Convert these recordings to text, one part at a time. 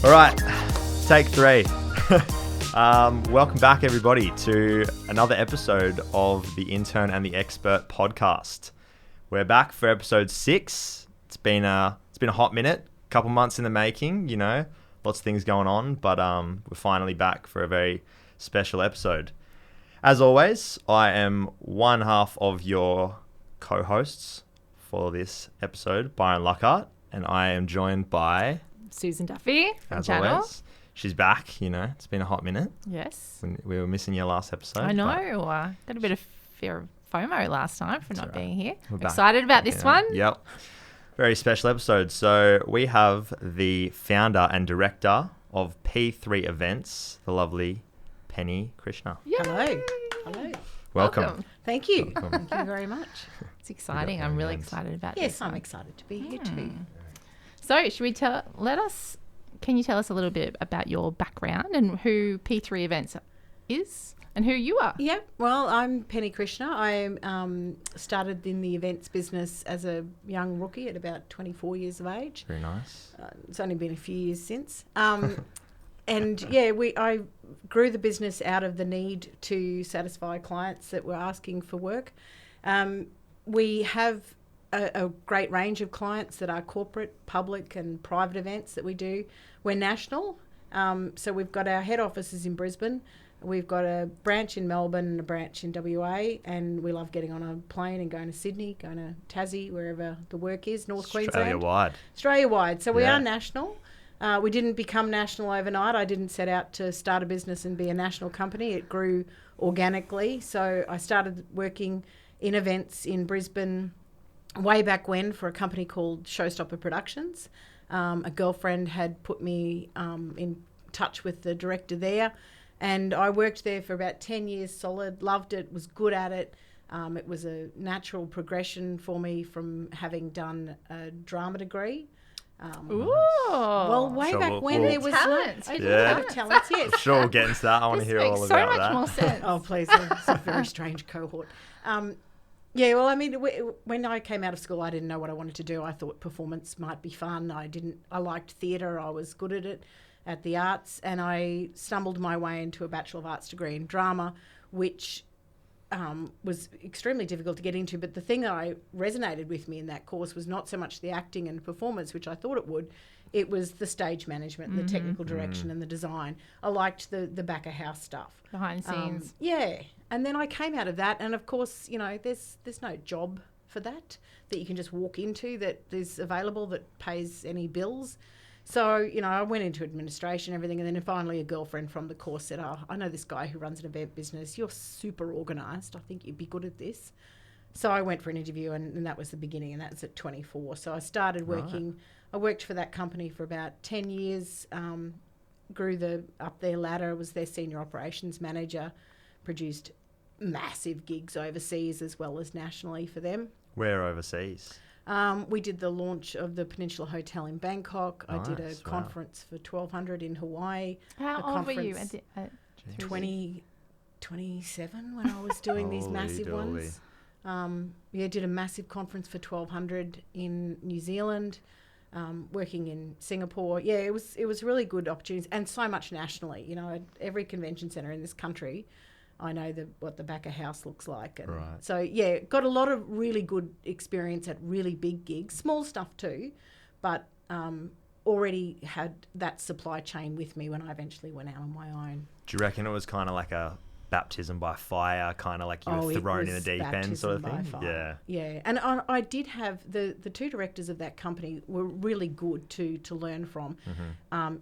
All right, take 3. Welcome back, everybody, to another episode of the Intern and the Expert podcast. We're back for episode 6. It's been a hot minute, a couple months in the making. You know, lots of things going on, but we're finally back for a very special episode. As always, I am one half of your co-hosts for this episode, Byron Lockhart, and I am joined by Susan Duffy from as Channel. Always. She's back, you know. It's been a hot minute. Yes. We were missing your last episode. I know. Got a bit of fear of FOMO last time for not being here. We're back. Excited about this one? Yep. Very special episode. So we have the founder and director of P3 Events, the lovely Penny Krishna. Yay. Hello. Welcome. Thank you. Welcome. Thank you very much. It's exciting. I'm really excited about this. Yes, I'm one. excited to be here too. So should we can you tell us a little bit about your background and who P3 Events is and who you are? Yeah, well, I'm Penny Krishna. I started in the events business as a young rookie at about 24 years of age. Very nice. It's only been a few years since. And yeah, I grew the business out of the need to satisfy clients that were asking for work. We have a great range of clients that are corporate, public and private events that we do. We're national. So we've got our head offices in Brisbane. We've got a branch in Melbourne and a branch in WA, and we love getting on a plane and going to Sydney, going to Tassie, wherever the work is, North Queensland. Australia-wide. So we are national. We didn't become national overnight. I didn't set out to start a business and be a national company. It grew organically. So I started working in events in Brisbane way back when for a company called Showstopper Productions. A girlfriend had put me in touch with the director there, and I worked there for about 10 years solid, loved it, was good at it. It was a natural progression for me from having done a drama degree. Well, way back when there was talent. a lot of talents, yes. I'm sure we'll get into that. I want to hear all about that. So much more sense. Oh, please. It's a very strange cohort. Yeah, well, I mean, when I came out of school, I didn't know what I wanted to do. I thought performance might be fun. I liked theatre. I was good at it, at the arts, and I stumbled my way into a Bachelor of Arts degree in drama, which was extremely difficult to get into. But the thing that resonated with me in that course was not so much the acting and performance, which I thought it would. It was the stage management, the technical direction and the design. I liked the back of house stuff. Behind the scenes. Yeah. And then I came out of that, and of course, you know, there's no job for that you can just walk into that is available that pays any bills. So, you know, I went into administration, everything, and then finally a girlfriend from the course said, "Oh, I know this guy who runs an event business. You're super organised. I think you'd be good at this." So I went for an interview, and that was the beginning, and that was at 24. So I started working. Right. I worked for that company for about 10 years, grew up their ladder, was their senior operations manager, produced massive gigs overseas as well as nationally for them. Where overseas? We did the launch of the Peninsula Hotel in Bangkok. Nice, I did a conference for 1,200 in Hawaii. How old were you? 27 when I was doing these massive ones. Did a massive conference for 1,200 in New Zealand, working in Singapore. Yeah, it was really good opportunities, and so much nationally. You know, at every convention centre in this country, I know what the back of house looks like. And so, yeah, got a lot of really good experience at really big gigs, small stuff too, but already had that supply chain with me when I eventually went out on my own. Do you reckon it was kind of like a baptism by fire, kind of like you were thrown in the deep end sort of thing? Yeah. And I did have the two directors of that company were really good to learn from.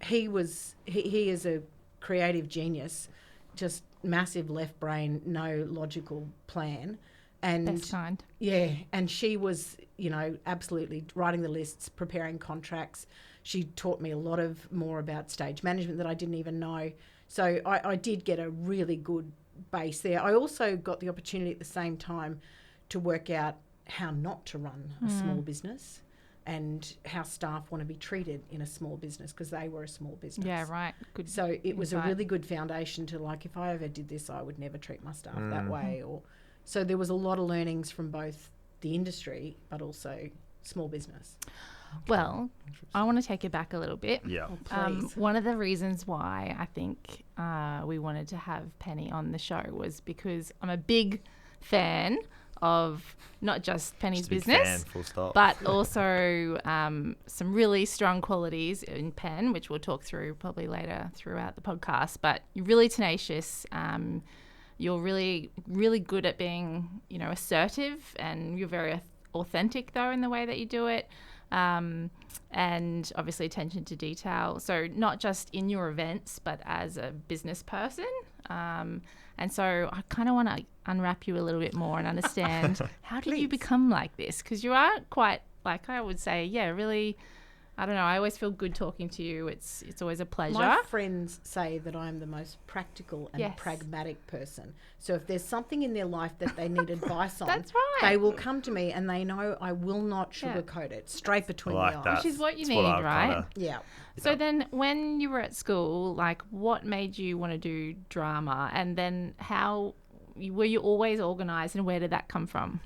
He is a creative genius, just massive left brain, no logical plan. And best kind. Yeah, and she was, you know, absolutely writing the lists, preparing contracts. She taught me a lot more about stage management that I didn't even know. So I did get a really good base there. I also got the opportunity at the same time to work out how not to run a small business and how staff want to be treated in a small business, because they were a small business. Yeah, right. Good. So it was a really good foundation to, like, if I ever did this, I would never treat my staff that way. So there was a lot of learnings from both the industry but also small business. Well, I want to take it back a little bit. Yeah. Please. One of the reasons why I think we wanted to have Penny on the show was because I'm a big fan of not just Penny's Just a big business, fan, full stop. but also some really strong qualities in Pen, which we'll talk through probably later throughout the podcast. But you're really tenacious. You're really, really good at being, assertive, and you're very authentic, though, in the way that you do it. And obviously attention to detail. So not just in your events, but as a business person. And so I kind of want to unwrap you a little bit more and understand how did you become like this? Because you are quite, like I would say, really, I don't know, I always feel good talking to you. It's always a pleasure. My friends say that I'm the most practical and Yes. pragmatic person. So if there's something in their life that they need advice on, That's right. they will come to me, and they know I will not Yeah. sugarcoat it. Straight between I like the that. eyes. Which is what you It's need, I right? kinda- Yeah. So then when you were at school, like what made you want to do drama? And then were you always organised, and where did that come from?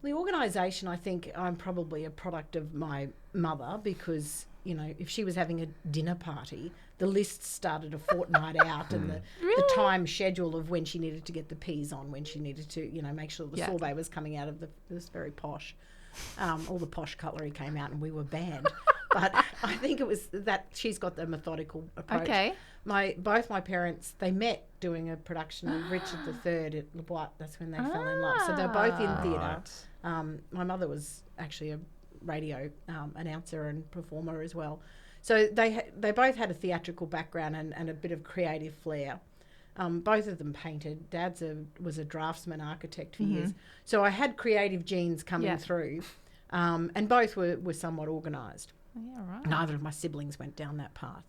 The organisation, I think I'm probably a product of my mother, because, if she was having a dinner party, the list started a fortnight out, and the time schedule of when she needed to get the peas on, when she needed to, make sure the sorbet was coming out of this very posh. All the posh cutlery came out and we were banned. But I think it was that she's got the methodical approach. Okay. Both my parents, they met doing a production of Richard III at Le Bois. That's when they fell in love. So they're both in theatre. Right. My mother was actually a radio announcer and performer as well. So they both had a theatrical background and a bit of creative flair. Both of them painted. Dad's was a draftsman architect for years. So I had creative genes coming through, and both were somewhat organised. Yeah, right. Neither of my siblings went down that path.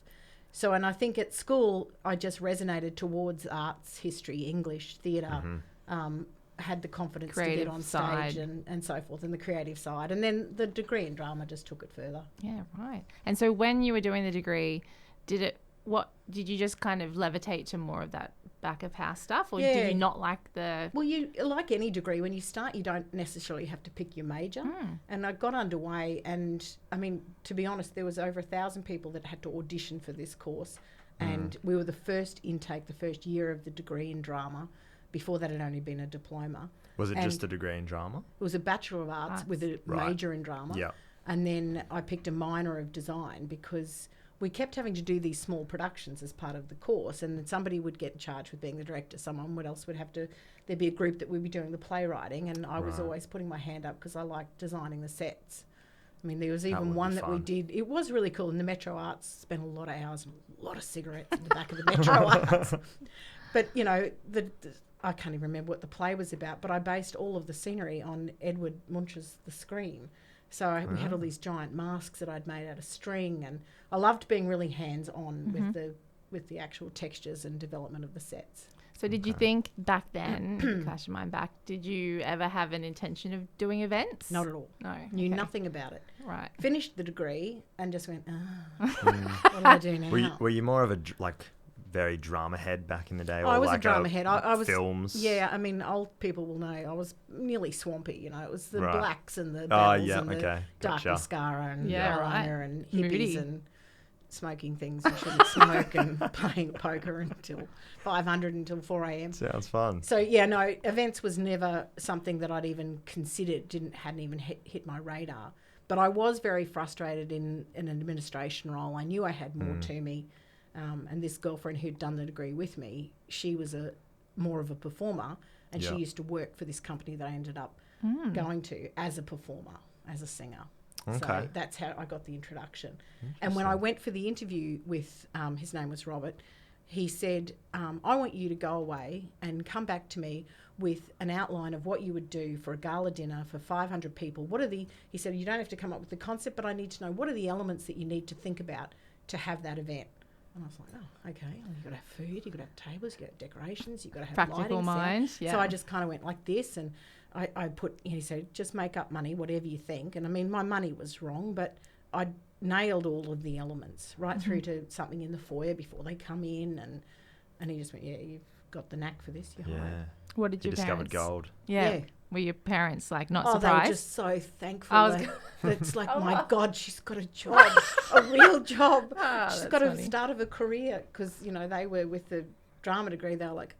So, and I think at school I just resonated towards arts, history, English, theatre, had the confidence to Creative get on side. stage and so forth, and the creative side. And then the degree in drama just took it further. Yeah, right. And so when you were doing the degree, did you just kind of levitate to more of that back of house stuff, or did you not like the... Well, you like any degree, when you start, you don't necessarily have to pick your major. And I got underway, and I mean, to be honest, there was over 1,000 people that had to audition for this course, and we were the first intake, the first year of the degree in drama. Before that, it had only been a diploma. Was it just a degree in drama? It was a Bachelor of Arts with a major in drama. Yeah. And then I picked a minor of design, because we kept having to do these small productions as part of the course, and then somebody would get charged with being the director. Someone else would have to, there'd be a group that would be doing the playwriting, and I was always putting my hand up because I liked designing the sets. I mean, there was even one that we did. It was really cool. In the Metro Arts, spent a lot of hours and a lot of cigarettes in the back of the Metro Arts. But, I can't even remember what the play was about, but I based all of the scenery on Edward Munch's The Scream. So we had all these giant masks that I'd made out of string, and I loved being really hands-on with the actual textures and development of the sets. So did you think back then, flash your mind back, did you ever have an intention of doing events? Not at all. No. Knew nothing about it. Right. Finished the degree and just went, what do I do now? Were you more of a very drama head back in the day? Or I was like a drama head. I was films. Yeah, I mean, old people will know I was nearly swampy. It was the blacks and the Oh, bells yeah, and the okay. dark Gotcha. mascara and Yeah, eyeliner and hippies Moody. and smoking things you shouldn't smoke and playing poker until 500 until 4 a.m. Sounds fun. So yeah, no, events was never something that I'd even considered. Hadn't even hit my radar. But I was very frustrated in an administration role. I knew I had more to me. And this girlfriend who'd done the degree with me, she was more of a performer, and she used to work for this company that I ended up going to as a performer, as a singer. Okay. So that's how I got the introduction. And when I went for the interview with, his name was Robert, he said, I want you to go away and come back to me with an outline of what you would do for a gala dinner for 500 people. He said, you don't have to come up with the concept, but I need to know what are the elements that you need to think about to have that event. And I was like, oh, okay. Well, you've got to have food, you've got to have tables, you've got to have decorations, you've got to have Practical lighting. mind, Sound. yeah. So I just kind of went like this, and I put, he said, just make up money, whatever you think. And I mean, my money was wrong, but I nailed all of the elements right through to something in the foyer before they come in. And he just went, yeah, you've got the knack for this. You're hired. Yeah. What did You your discovered parents... gold. Yeah. Were your parents like not Oh, surprised? they were just so thankful. I was It's like, my God, she's got a job, a real job. She's that's got funny. a start of a career because, they were with the drama degree. They were like,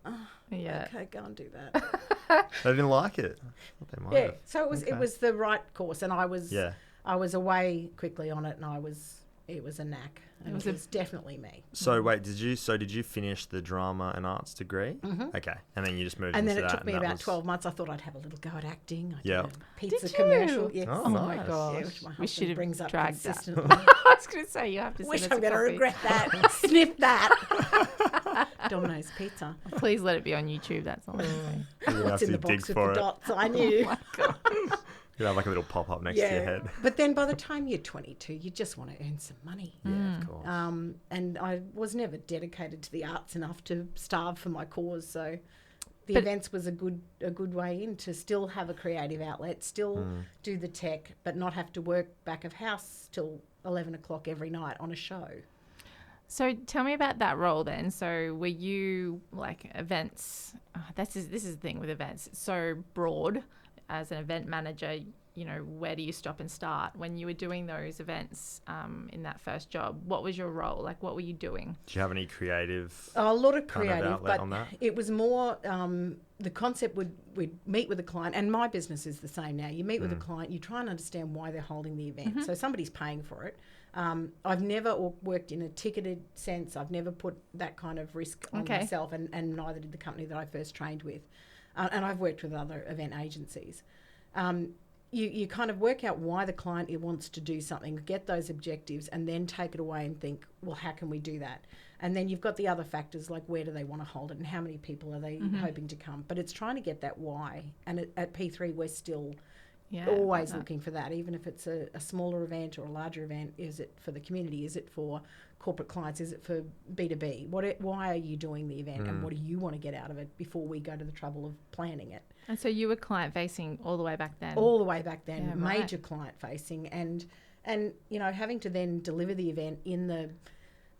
Yeah. okay, go and do that. They didn't like it. They might Yeah. have. So it Okay. was the right course, and I was Yeah. away quickly on it, and it was a knack. And It it was was definitely me. So wait, did you finish the drama and arts degree? Mhm. Okay, and then you just moved And into then it that. took me and that about was- 12 months. I thought I'd have a little go at acting. I Yep. did a pizza Did you? commercial. Yes. Oh, Oh my nice. gosh. Yeah, which my We husband should have brings up dragged that. consistently. I was going to say you have to Wish send us I'm a going to copy. regret that. Sniff that. Domino's Pizza. Please let it be on YouTube. That's all I'm saying. You're gonna have What's in to the dig box with for the it. dots? I knew. You have like a little pop up next to your head. But then by the time you're 22, you just want to earn some money. Yeah, of course. And I was never dedicated to the arts enough to starve for my cause. So the But- events was a good way in to still have a creative outlet, still do the tech, but not have to work back of house till 11 o'clock every night on a show. So tell me about that role then. So were you like events? This is the thing with events. It's so broad. As an event manager, where do you stop and start? When you were doing those events in that first job, what was your role? Like, what were you doing? Do you have any creative? A lot of kind of creative, outlet but on that? it was more the concept we'd meet with a client, and my business is the same now. You meet with a client, you try and understand why they're holding the event. So somebody's paying for it. I've never worked in a ticketed sense. I've never put that kind of risk on myself, and neither did the company that I first trained with. And I've worked with other event agencies. You kind of work out why the client wants to do something, get those objectives, and then take it away and think, well, how can we do that? And then you've got the other factors like where do they want to hold it and how many people are they hoping to come. But it's trying to get that why. And at P3, we're still always looking for that, even if it's a smaller event or a larger event. Is it for the community? Is it for corporate clients? Is it for B2B? Why are you doing the event and what do you want to get out of it before we go to the trouble of planning it? And so you were client facing all the way back then? All the way back then, Yeah, major client facing, and having to then deliver the event in the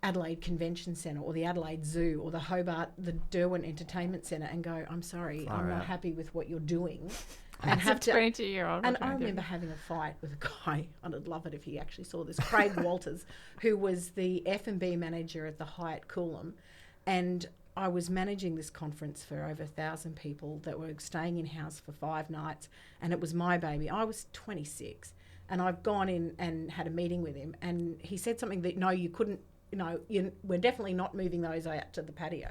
Adelaide Convention Centre or the Adelaide Zoo or the Hobart, the Derwent Entertainment Centre, and go, I'm sorry, I'm not happy with what you're doing. And As a 22-year-old. And I remember having a fight with a guy, and I'd love it if he actually saw this, Craig Walters, who was the F&B manager at the Hyatt Coolum, and I was managing this conference for over 1,000 people that were staying in-house for 5 nights, and it was my baby. I was 26, and I've gone in and had a meeting with him, and he said something that, no, you couldn't, we're definitely not moving those out to the patio.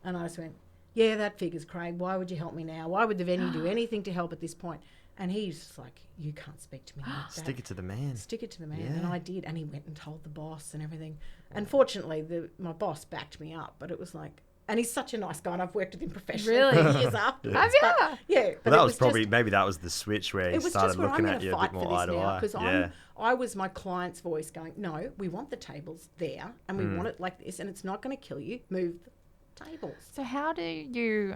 And I just went, yeah, that figures, Craig. Why would you help me now? Why would the venue do anything to help at this point? And he's just like, you can't speak to me like that. Stick it to the man. Stick it to the man. Yeah. And I did. And he went and told the boss and everything. Unfortunately, my boss backed me up. But it was like, and he's such a nice guy. And I've worked with him professionally Really? years afterwards. Have But, you? yeah. But Well, that it was probably just, maybe that was the switch where he it was started just where I'm looking going at to you a fight bit for more eye this to now. eye. Because I was my client's voice going, no, we want the tables there. And we want it like this. And it's not going to kill you. Move the tables. So how do you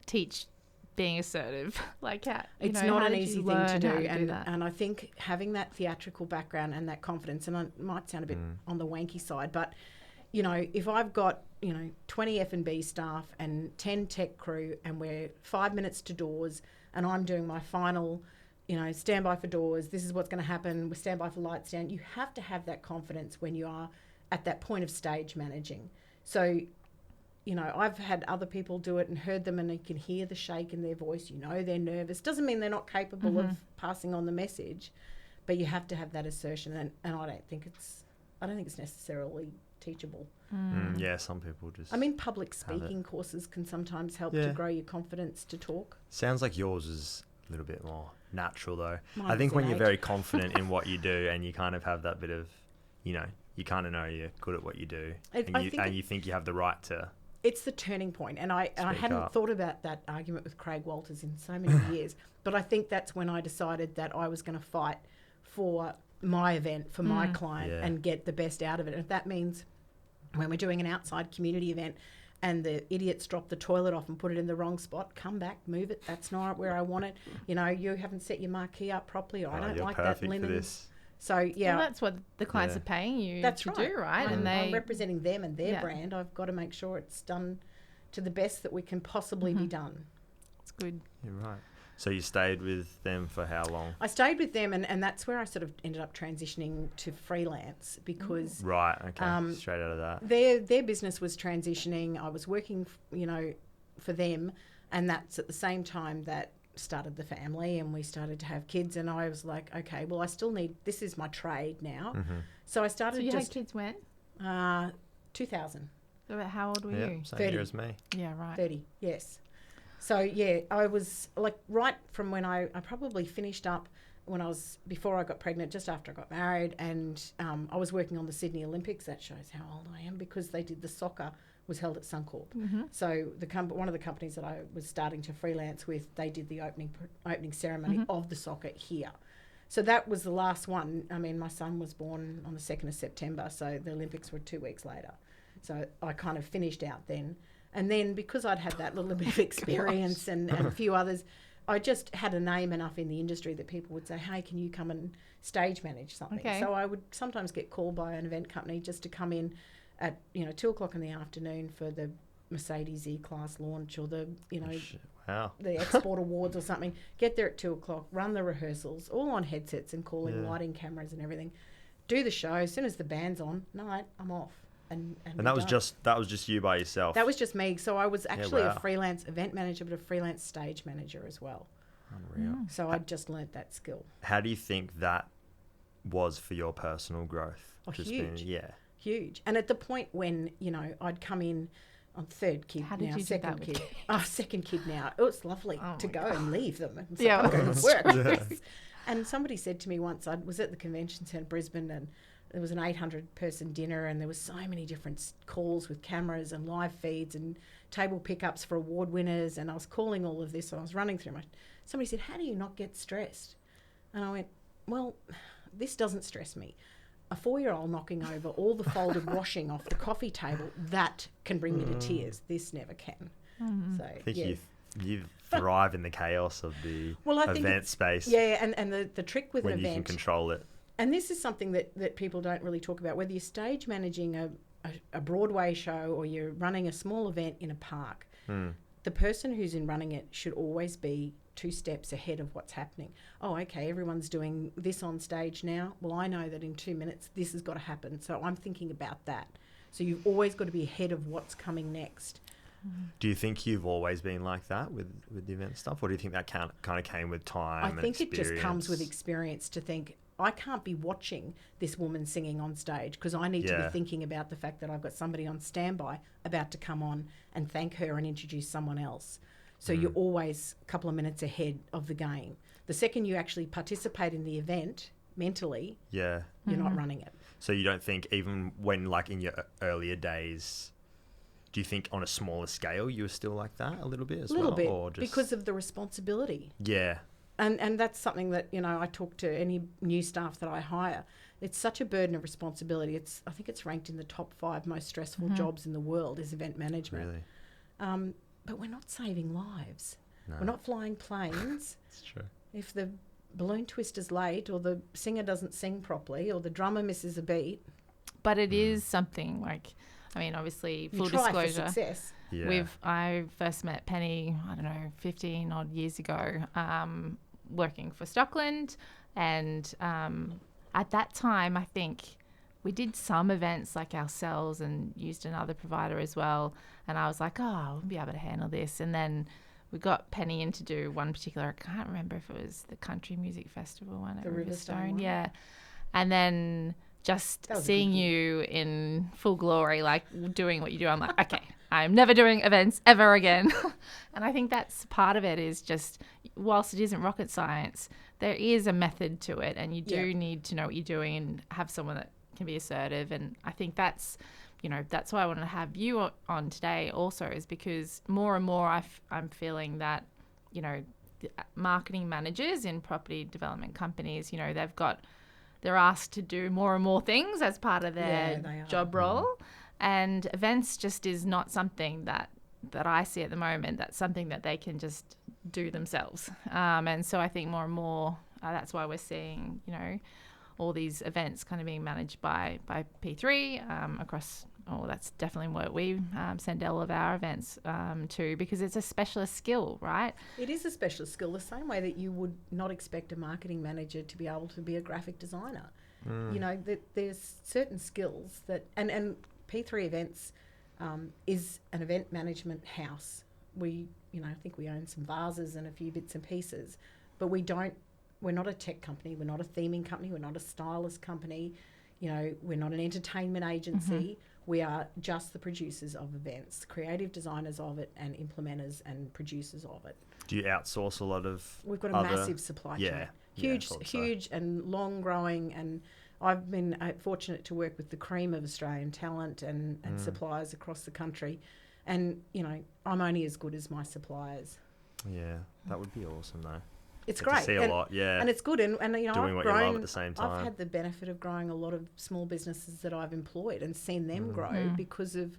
teach being assertive? Like, how, It's how not an did easy you thing to learn do, how and that? I think having that theatrical background and that confidence, and it might sound a bit on the wanky side, but if I've got 20 F&B staff and 10 tech crew, and we're 5 minutes to doors, and I'm doing my final, stand by for doors. This is what's going to happen. We stand by for lights down. You have to have that confidence when you are at that point of stage managing. So, I've had other people do it and heard them, and you can hear the shake in their voice. They're nervous. Doesn't mean they're not capable of passing on the message, but you have to have that assertion. And I don't think it's necessarily teachable. Yeah, some people just. I mean, public speaking courses can sometimes help to grow your confidence to talk. Sounds like yours is a little bit more natural, though. Mine I think was when you're innate. very confident in what you do, and you kind of have that bit of, you kind of know you're good at what you do, and you think you have the right to. It's the turning point, and I hadn't up. thought about that argument with Craig Walters in so many years, but I think that's when I decided that I was going to fight for my event, for my client, and get the best out of it. And if that means when we're doing an outside community event and the idiots drop the toilet off and put it in the wrong spot, come back, move it. That's not where I want it. You haven't set your marquee up properly, or I don't You're like perfect that for linen. this. So yeah, Well, that's what the clients are paying you that's to right. do, right? I'm, And I'm they representing them and their brand. I've got to make sure it's done to the best that we can possibly be done. It's good. You're right. So you stayed with them for how long? I stayed with them, and that's where I sort of ended up transitioning to freelance because Right, okay, straight out of that. their business was transitioning. I was working, for them, and that's at the same time that started the family and we started to have kids, and I was like, okay, well, I still need, this is my trade now. So I started So you had kids when? 2000. So how old were Yeah, you? same 30. year as me. Yeah, right. 30, yes. So, yeah, I was like right from when I probably finished up when I was, before I got pregnant, just after I got married, and I was working on the Sydney Olympics. That shows how old I am, because they did the soccer was held at Suncorp. So one of the companies that I was starting to freelance with, they did the opening ceremony of the soccer here. So that was the last one. I mean, my son was born on the 2nd of September, so the Olympics were 2 weeks later. So I kind of finished out then. And then because I'd had that little bit of experience and a few others, I just had a name enough in the industry that people would say, hey, can you come and stage manage something? Okay. So I would sometimes get called by an event company just to come in at 2 o'clock in the afternoon for the Mercedes E-Class launch or the, Wow. the Export Awards or something. Get there at 2 o'clock, run the rehearsals, all on headsets and calling, lighting cameras and everything. Do the show. As soon as the band's on, night, I'm off. And that was just you by yourself? That was just me. So I was actually wow. a freelance event manager, but a freelance stage manager as well. Unreal. So I just learnt that skill. How do you think that was for your personal growth? Oh, huge. Yeah. Huge. And at the point when, I'd come in on third kid How did now, you do second that with kid. kids? Oh, second kid now. It was lovely to go and leave them. And Yeah. I'm going to work. And somebody said to me once, I was at the convention centre Brisbane, and there was an 800-person dinner, and there was so many different calls with cameras and live feeds and table pickups for award winners, and I was calling all of this, and I was running through somebody said, how do you not get stressed? And I went, well, this doesn't stress me. A 4-year-old knocking over all the folded washing off the coffee table, that can bring me to tears. This never can. So I think you thrive in the chaos of the event space. Yeah, and the trick with when an event, you can control it. and this is something that people don't really talk about, whether you're stage managing a Broadway show or you're running a small event in a park, the person who's running it should always be 2 steps ahead of what's happening. Oh, okay, everyone's doing this on stage now. Well, I know that in 2 minutes this has got to happen, so I'm thinking about that. So you've always got to be ahead of what's coming next. Do you think you've always been like that with the event stuff, or do you think that kind of came with time and I think experience? it just comes with experience to think, I can't be watching this woman singing on stage because I need to be thinking about the fact that I've got somebody on standby about to come on and thank her and introduce someone else. So you're always a couple of minutes ahead of the game. The second you actually participate in the event mentally, you're not running it. So you don't think, even when like in your earlier days, do you think on a smaller scale you were still like that a little bit as well? A little bit, or just... because of the responsibility. Yeah. And that's something that, I talk to any new staff that I hire. It's such a burden of responsibility. I think it's ranked in the top 5 most stressful jobs in the world is event management. Really? But we're not saving lives. No. We're not flying planes. It's true. If the balloon twister's late or the singer doesn't sing properly or the drummer misses a beat. But it is something obviously, full you try disclosure. for success. Yeah. I first met Penny, 15 odd years ago, working for Stockland, and at that time I think we did some events like ourselves and used another provider as well, and I was like, I'll be able to handle this. And then we got Penny in to do one particular, I can't remember if it was the country music festival one at The Riverstone. one. Yeah. And then just That was a seeing good gig. you in full glory, like doing what you do, I'm like, okay, I'm never doing events ever again. And I think that's part of it, is just, whilst it isn't rocket science, there is a method to it, and you do need to know what you're doing and have someone that can be assertive. And I think that's why I want to have you on today also, is because more and more I'm feeling that, the marketing managers in property development companies, they're asked to do more and more things as part of their job role. And events just is not something that I see at the moment. That's something that they can just do themselves. And so I think more and more, that's why we're seeing, all these events kind of being managed by P3 across that's definitely what we send all of our events to, because it's a specialist skill, right? It is a specialist skill, the same way that you would not expect a marketing manager to be able to be a graphic designer. You know, there's certain skills that, and P3 Events is an event management house. We, I think we own some vases and a few bits and pieces, but we're not a tech company, we're not a theming company, we're not a stylist company, we're not an entertainment agency. We are just the producers of events, creative designers of it, and implementers and producers of it. Do you outsource a lot of? We've got a massive supply chain. Huge and long growing, and I've been fortunate to work with the cream of Australian talent and suppliers across the country. And, I'm only as good as my suppliers. Yeah, that would be awesome though. It's great. To see a lot, yeah. And it's good. And doing I've what grown, you love at the same time. I've had the benefit of growing a lot of small businesses that I've employed and seen them grow because of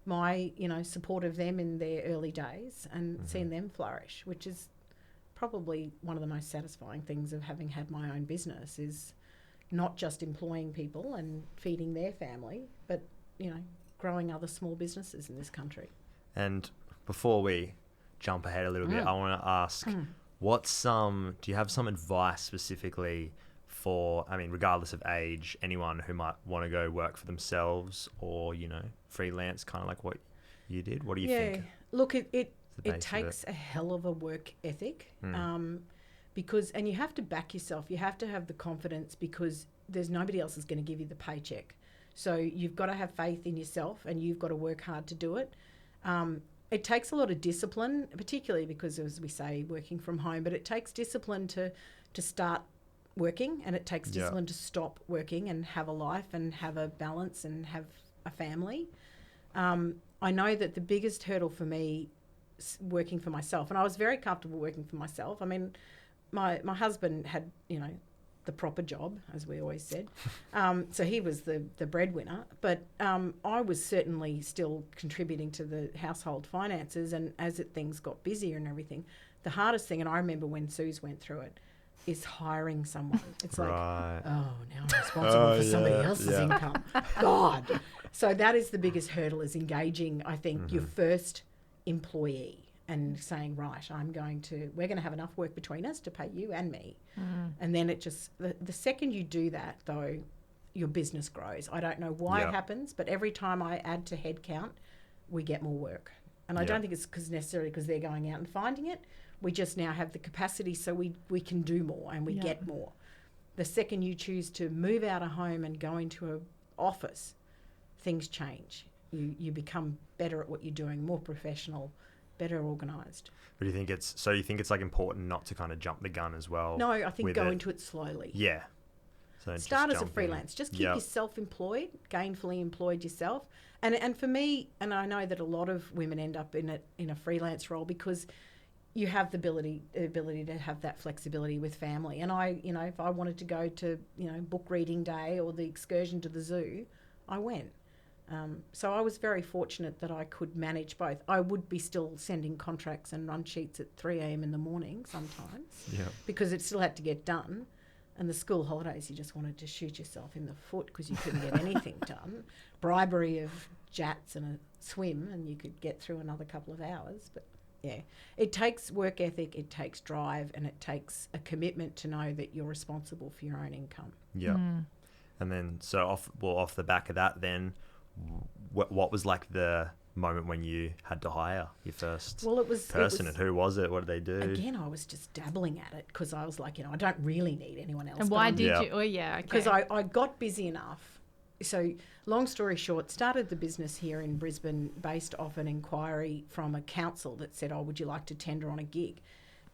my, support of them in their early days and seen them flourish, which is probably one of the most satisfying things of having had my own business, is not just employing people and feeding their family, but, growing other small businesses in this country. And before we jump ahead a little bit, I want to ask, do you have some advice specifically for, regardless of age, anyone who might want to go work for themselves or, freelance, kind of like what you did? What do you think? Look, it takes a hell of a work ethic, because, and you have to back yourself. You have to have the confidence, because there's nobody else is going to give you the paycheck. So you've got to have faith in yourself, and you've got to work hard to do it. It takes a lot of discipline, particularly because, as we say, working from home, but it takes discipline to start working, and it takes discipline to stop working and have a life and have a balance and have a family. I know that the biggest hurdle for me working for myself, and I was very comfortable working for myself. My husband had, the proper job, as we always said. So he was the breadwinner, but I was certainly still contributing to the household finances, and as things got busier and everything, the hardest thing, and I remember when Suze went through it, is hiring someone. It's like, now I'm responsible for somebody else's income. God. So that is the biggest hurdle, is engaging, I think, your first employee and saying, right, we're going to have enough work between us to pay you and me. And then it just, the second you do that, though, your business grows. I don't know why it happens, but every time I add to headcount, we get more work. And I don't think it's necessarily because they're going out and finding it. We just now have the capacity, so we can do more and we get more. The second you choose to move out of home and go into an office, things change. You become better at what you're doing, more professional, better organised. But you think it's like important not to kind of jump the gun as well? No, I think go into it slowly. Yeah. So start as a freelance. Just keep yourself employed, gainfully employed yourself. And for me, and I know that a lot of women end up in a freelance role because you have the ability to have that flexibility with family. And I, if I wanted to go to, book reading day or the excursion to the zoo, I went. So I was very fortunate that I could manage both. I would be still sending contracts and run sheets at 3 a.m. in the morning sometimes because it still had to get done. And the school holidays, you just wanted to shoot yourself in the foot because you couldn't get anything done. Bribery of jats and a swim, and you could get through another couple of hours. But it takes work ethic, it takes drive, and it takes a commitment to know that you're responsible for your own income. Yeah. And then, so off the back of that, then, what was like the moment when you had to hire your first person, and who was it? What did they do? Again, I was just dabbling at it because I was like, I don't really need anyone else. And why did you? Oh, yeah. Okay. Because I got busy enough. So long story short, started the business here in Brisbane based off an inquiry from a council that said, would you like to tender on a gig?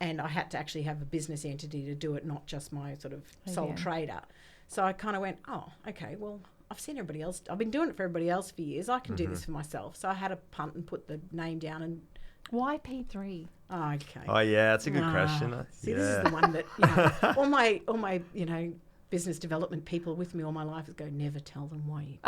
And I had to actually have a business entity to do it, not just my sort of sole trader. So I kind of went, okay, well, I've seen everybody else. I've been doing it for everybody else for years. I can do this for myself. So I had to punt and put the name down. And why P3? Oh, okay. Oh yeah, that's a good question. See, this is the one that all my business development people with me all my life is go, never tell them why you.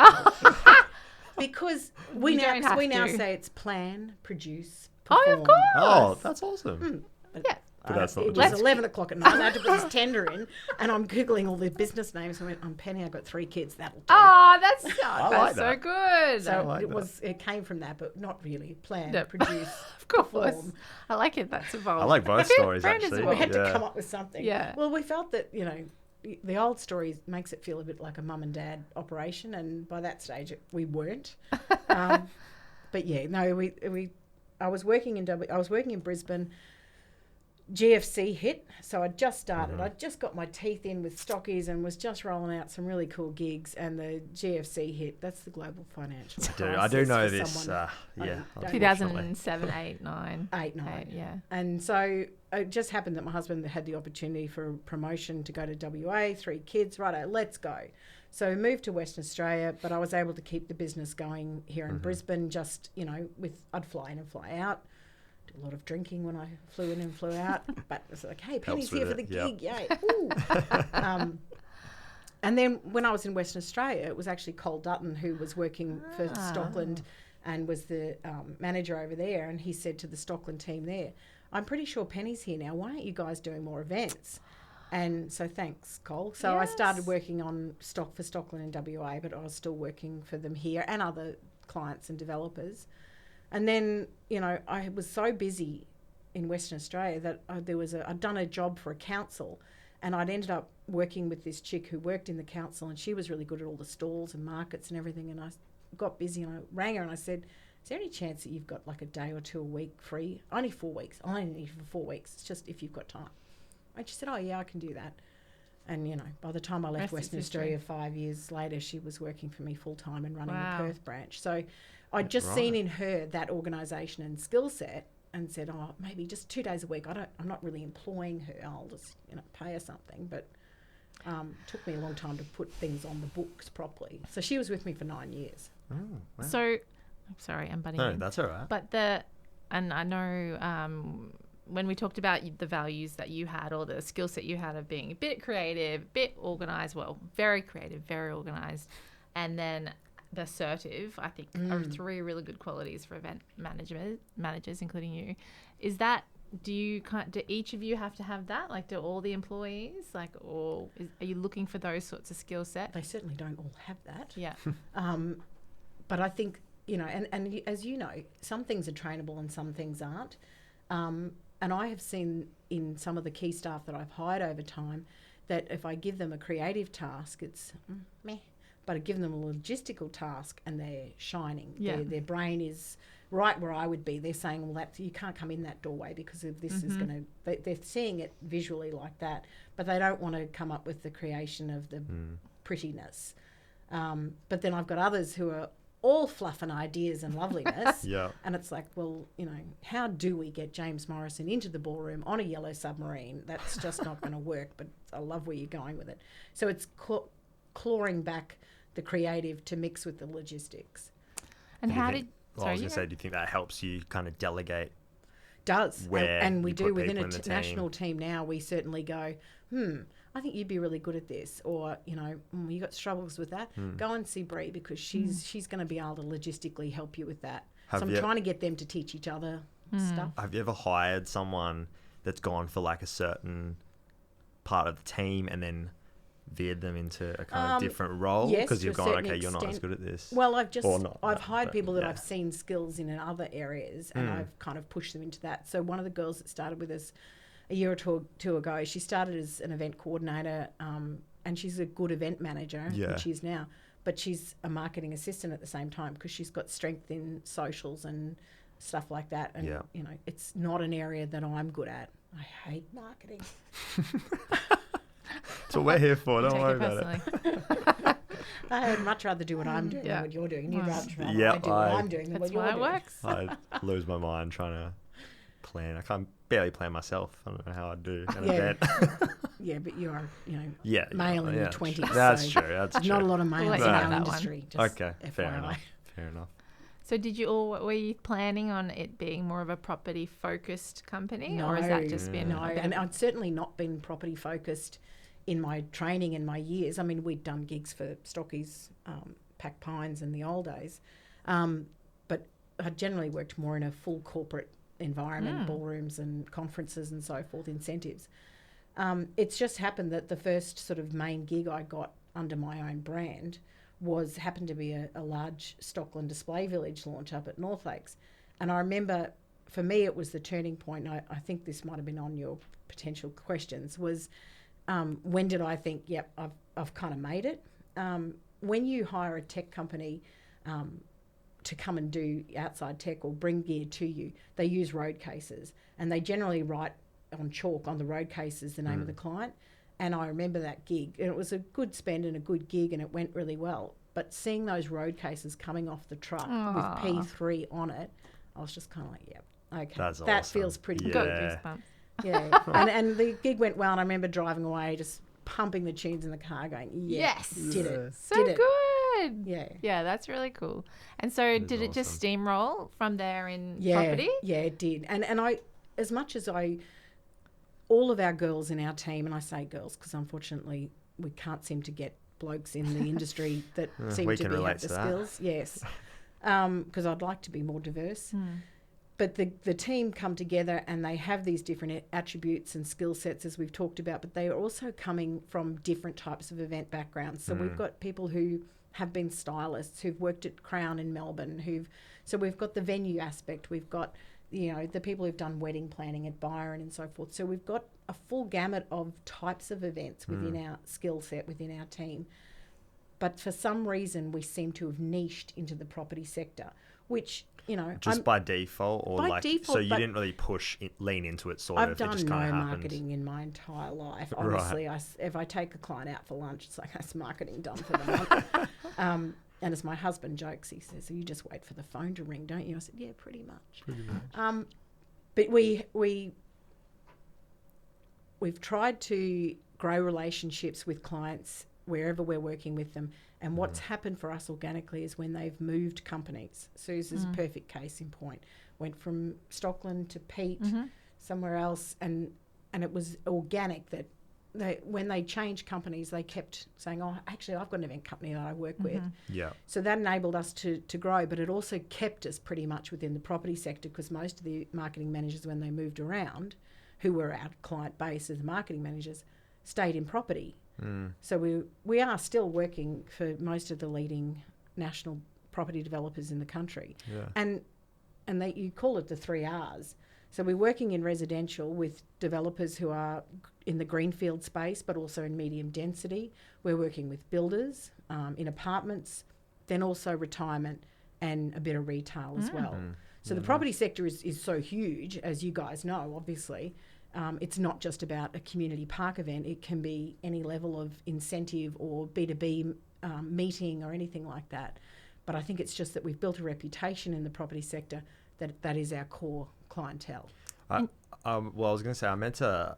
Because we now say it's plan, produce, perform. Oh, of course. Oh, that's awesome. Yeah. But that's not it the was job. 11 o'clock at night. I had to put this tender in, and I'm Googling all the business names. I went, I'm Penny, I've got 3 kids. That'll do. Oh, that's like so that. good. So like it came from that, but not really. Planned, No. produce, Of course. perform. I like it. That's evolved. I like both stories, Brand as actually. well. We had to Yeah. come up with something. Yeah. Well, we felt that, the old story makes it feel a bit like a mum and dad operation, and by that stage we weren't. But yeah, no, I was working in Brisbane. GFC hit, so I just started. I just got my teeth in with stockies and was just rolling out some really cool gigs. And the GFC hit. That's the global financial crisis. I do know for this. someone- Yeah. don't- 2007, 8, 9. 8, 9. Yeah. And so it just happened that my husband had the opportunity for a promotion to go to WA, 3 kids, righto, let's go. So we moved to Western Australia, but I was able to keep the business going here in Brisbane, just, I'd fly in and fly out. Do a lot of drinking when I flew in and flew out, but it was like, hey, Penny's here for the gig, yay. Ooh. And then when I was in Western Australia, it was actually Cole Dutton who was working for Stockland and was the manager over there, and he said to the Stockland team there, I'm pretty sure Penny's here now, why aren't you guys doing more events? And so thanks, Cole. So I started working on stock for Stockland in WA, but I was still working for them here and other clients and developers. And then, I was so busy in Western Australia that I'd done a job for a council, and I'd ended up working with this chick who worked in the council, and she was really good at all the stalls and markets and everything. And I got busy, and I rang her and I said, is there any chance that you've got like a day or 2 a week free? Only 4 weeks. I only need for 4 weeks. It's just if you've got time. And she said, oh yeah, I can do that. And, by the time I left Western Australia 5 years later, she was working for me full time and running the Perth branch. So I'd just seen in her that organisation and skill set and said, oh, maybe just 2 days a week. I'm not really employing her. I'll just, pay her something. But took me a long time to put things on the books properly. So she was with me for 9 years. Oh, wow. So, I'm sorry, I'm butting No, in. that's all right. But and I know when we talked about the values that you had or the skill set you had of being a bit creative, a bit organised, well, very creative, very organised, and then the assertive, I think, are 3 really good qualities for event managers, including you. Is that, do each of you have to have that? Like, do all the employees, are you looking for those sorts of skill set? They certainly don't all have that. Yeah. But I think, and as you know, some things are trainable and some things aren't. And I have seen in some of the key staff that I've hired over time that if I give them a creative task, it's meh. But I give them a logistical task and they're shining. Yeah. Their brain is right where I would be. They're saying, well, you can't come in that doorway because of this is going to... They're seeing it visually like that, but they don't want to come up with the creation of the prettiness. But then I've got others who are all fluff and ideas and loveliness. Yeah. And it's like, well, how do we get James Morrison into the ballroom on a yellow submarine? That's just not going to work, but I love where you're going with it. So it's clawing back the creative to mix with the logistics. And how do you think that helps you kind of delegate? Does. Where and we you do put within people in the national team now, we certainly go, I think you'd be really good at this, or you got struggles with that. Go and see Bree because she's going to be able to logistically help you with that. So I'm trying to get them to teach each other stuff. Have you ever hired someone that's gone for like a certain part of the team and then veered them into a kind of different role because you've gone, okay, you're not as good at this? Well, I've hired people that I've seen skills in other areas, and I've kind of pushed them into that. So one of the girls that started with us a year or two ago, she started as an event coordinator, and she's a good event manager, which she is now. But she's a marketing assistant at the same time because she's got strength in socials and stuff like that. And it's not an area that I'm good at. I hate marketing. That's what we're here for. Don't worry about it. I'd much rather do what I'm doing than what you're doing. You'd rather I do what I'm doing than what you're doing. That's why it works. I lose my mind trying to plan. I can't barely plan myself. I don't know how I'd do an event. Yeah, but you are, male in your 20s. That's so true. That's true. not a lot of males in our that industry. Okay, Just fair FYI. enough. Fair enough. So were you planning on it being more of a property focused company, or has that just been? No, and I'd certainly not been property focused in my training and my years. I mean, we'd done gigs for Stockies, Pack Pines in the old days, but I generally worked more in a full corporate environment, ballrooms and conferences and so forth, incentives. It's just happened that the first sort of main gig I got under my own brand happened to be a large Stockland display village launch up at North Lakes. And I remember, for me, it was the turning point. I think this might have been on your potential questions, was when did I think, yep, I've kind of made it? When you hire a tech company to come and do outside tech or bring gear to you, they use road cases, and they generally write on chalk on the road cases the name of the client. And I remember that gig, and it was a good spend and a good gig, and it went really well. But seeing those road cases coming off the truck with P3 on it, I was just kind of like, yep, okay, that's that awesome. feels pretty Yeah. Got good. goosebumps. Yeah, and the gig went well, and I remember driving away just pumping the tunes in the car going, Yes. did it. So did it. good. Yeah. Yeah, that's really cool. And so did it just steamroll from there in property? Yeah, it did. And I, as much as all of our girls in our team, and I say girls because unfortunately we can't seem to get blokes in the industry that seem to have the skills. Yes, because I'd like to be more diverse. But the team come together and they have these different attributes and skill sets, as we've talked about, but they are also coming from different types of event backgrounds. So we've got people who have been stylists, who've worked at Crown in Melbourne, so we've got the venue aspect, we've got, you know, the people who've done wedding planning at Byron and so forth. So we've got a full gamut of types of events within our skill set, within our team. But for some reason, we seem to have niched into the property sector, which, you know... Just by default? Or by like, default, so you didn't really lean into it, sort of? I've done it just no kind of happened. marketing in my entire life. Honestly, if I take a client out for lunch, it's like, that's marketing done for the month. And as my husband jokes, he says, you just wait for the phone to ring, don't you? I said, yeah, pretty much. But we've tried to grow relationships with clients wherever we're working with them. And what's happened for us organically is when they've moved companies. Sue's a perfect case in point. Went from Stockland to Pete, somewhere else, and it was organic that when they changed companies, they kept saying, oh, actually, I've got an event company that I work with. Yeah. So that enabled us to grow, but it also kept us pretty much within the property sector, because most of the marketing managers, when they moved around, who were our client base as the marketing managers, stayed in property. So we are still working for most of the leading national property developers in the country. Yeah. And you call it the 3 Rs. So we're working in residential with developers who are in the greenfield space, but also in medium density. We're working with builders in apartments, then also retirement and a bit of retail as well. So the property sector is so huge, as you guys know, obviously. It's not just about a community park event. It can be any level of incentive or B2B meeting or anything like that. But I think it's just that we've built a reputation in the property sector that is our core clientele. Well, I was going to say I meant to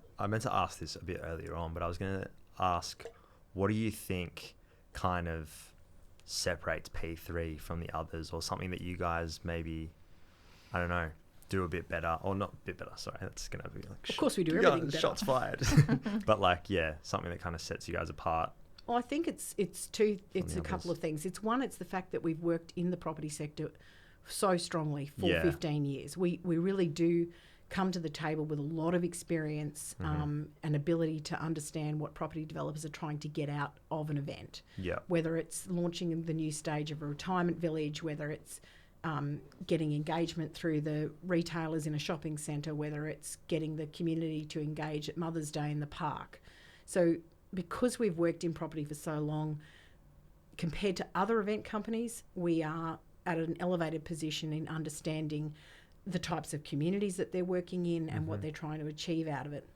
ask this a bit earlier on, but I was going to ask, what do you think kind of separates P3 from the others, or something that you guys maybe, I don't know, do a bit better, or not a bit better? Sorry, that's going to be like... Of course we do everything better. Shots fired. But like, yeah, something that kind of sets you guys apart. Well, I think it's a couple of things. It's one, it's the fact that we've worked in the property sector so strongly for 15 years. We really do come to the table with a lot of experience and ability to understand what property developers are trying to get out of an event. Yeah. Whether it's launching the new stage of a retirement village, whether it's getting engagement through the retailers in a shopping centre, whether it's getting the community to engage at Mother's Day in the park. So because we've worked in property for so long, compared to other event companies, we are at an elevated position in understanding the types of communities that they're working in and what they're trying to achieve out of it.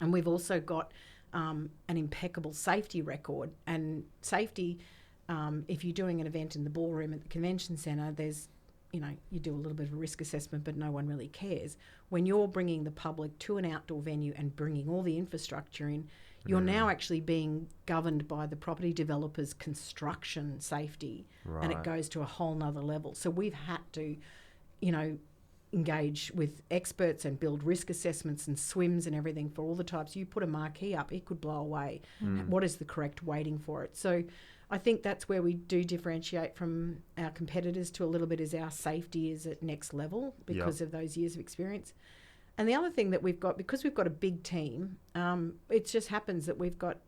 And we've also got an impeccable safety record. And safety, if you're doing an event in the ballroom at the convention centre, there's, you know, you do a little bit of a risk assessment, but no one really cares. When you're bringing the public to an outdoor venue and bringing all the infrastructure in, you're now actually being governed by the property developer's construction safety, and it goes to a whole nother level. So we've had to, you know, engage with experts and build risk assessments and swims and everything for all the types. You put a marquee up, it could blow away. What is the correct weighting for it? So I think that's where we do differentiate from our competitors to a little bit, is our safety is at next level because of those years of experience. And the other thing that we've got, because we've got a big team, it just happens that we've got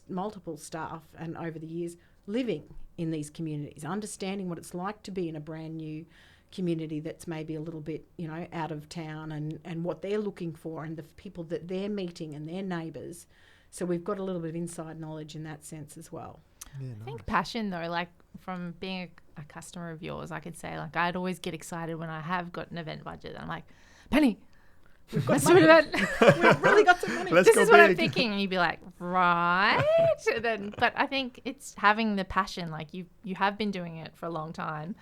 multiple staff and over the years living in these communities, understanding what it's like to be in a brand new community that's maybe a little bit, out of town, and what they're looking for and the people that they're meeting and their neighbours. So we've got a little bit of inside knowledge in that sense as well. Yeah, I think passion, though, like from being a customer of yours, I could say, like, I'd always get excited when I have got an event budget. I'm like, Penny, let's do an event. We've really got some money. This is what I'm thinking. And you'd be like, right. But I think it's having the passion. Like you have been doing it for a long time,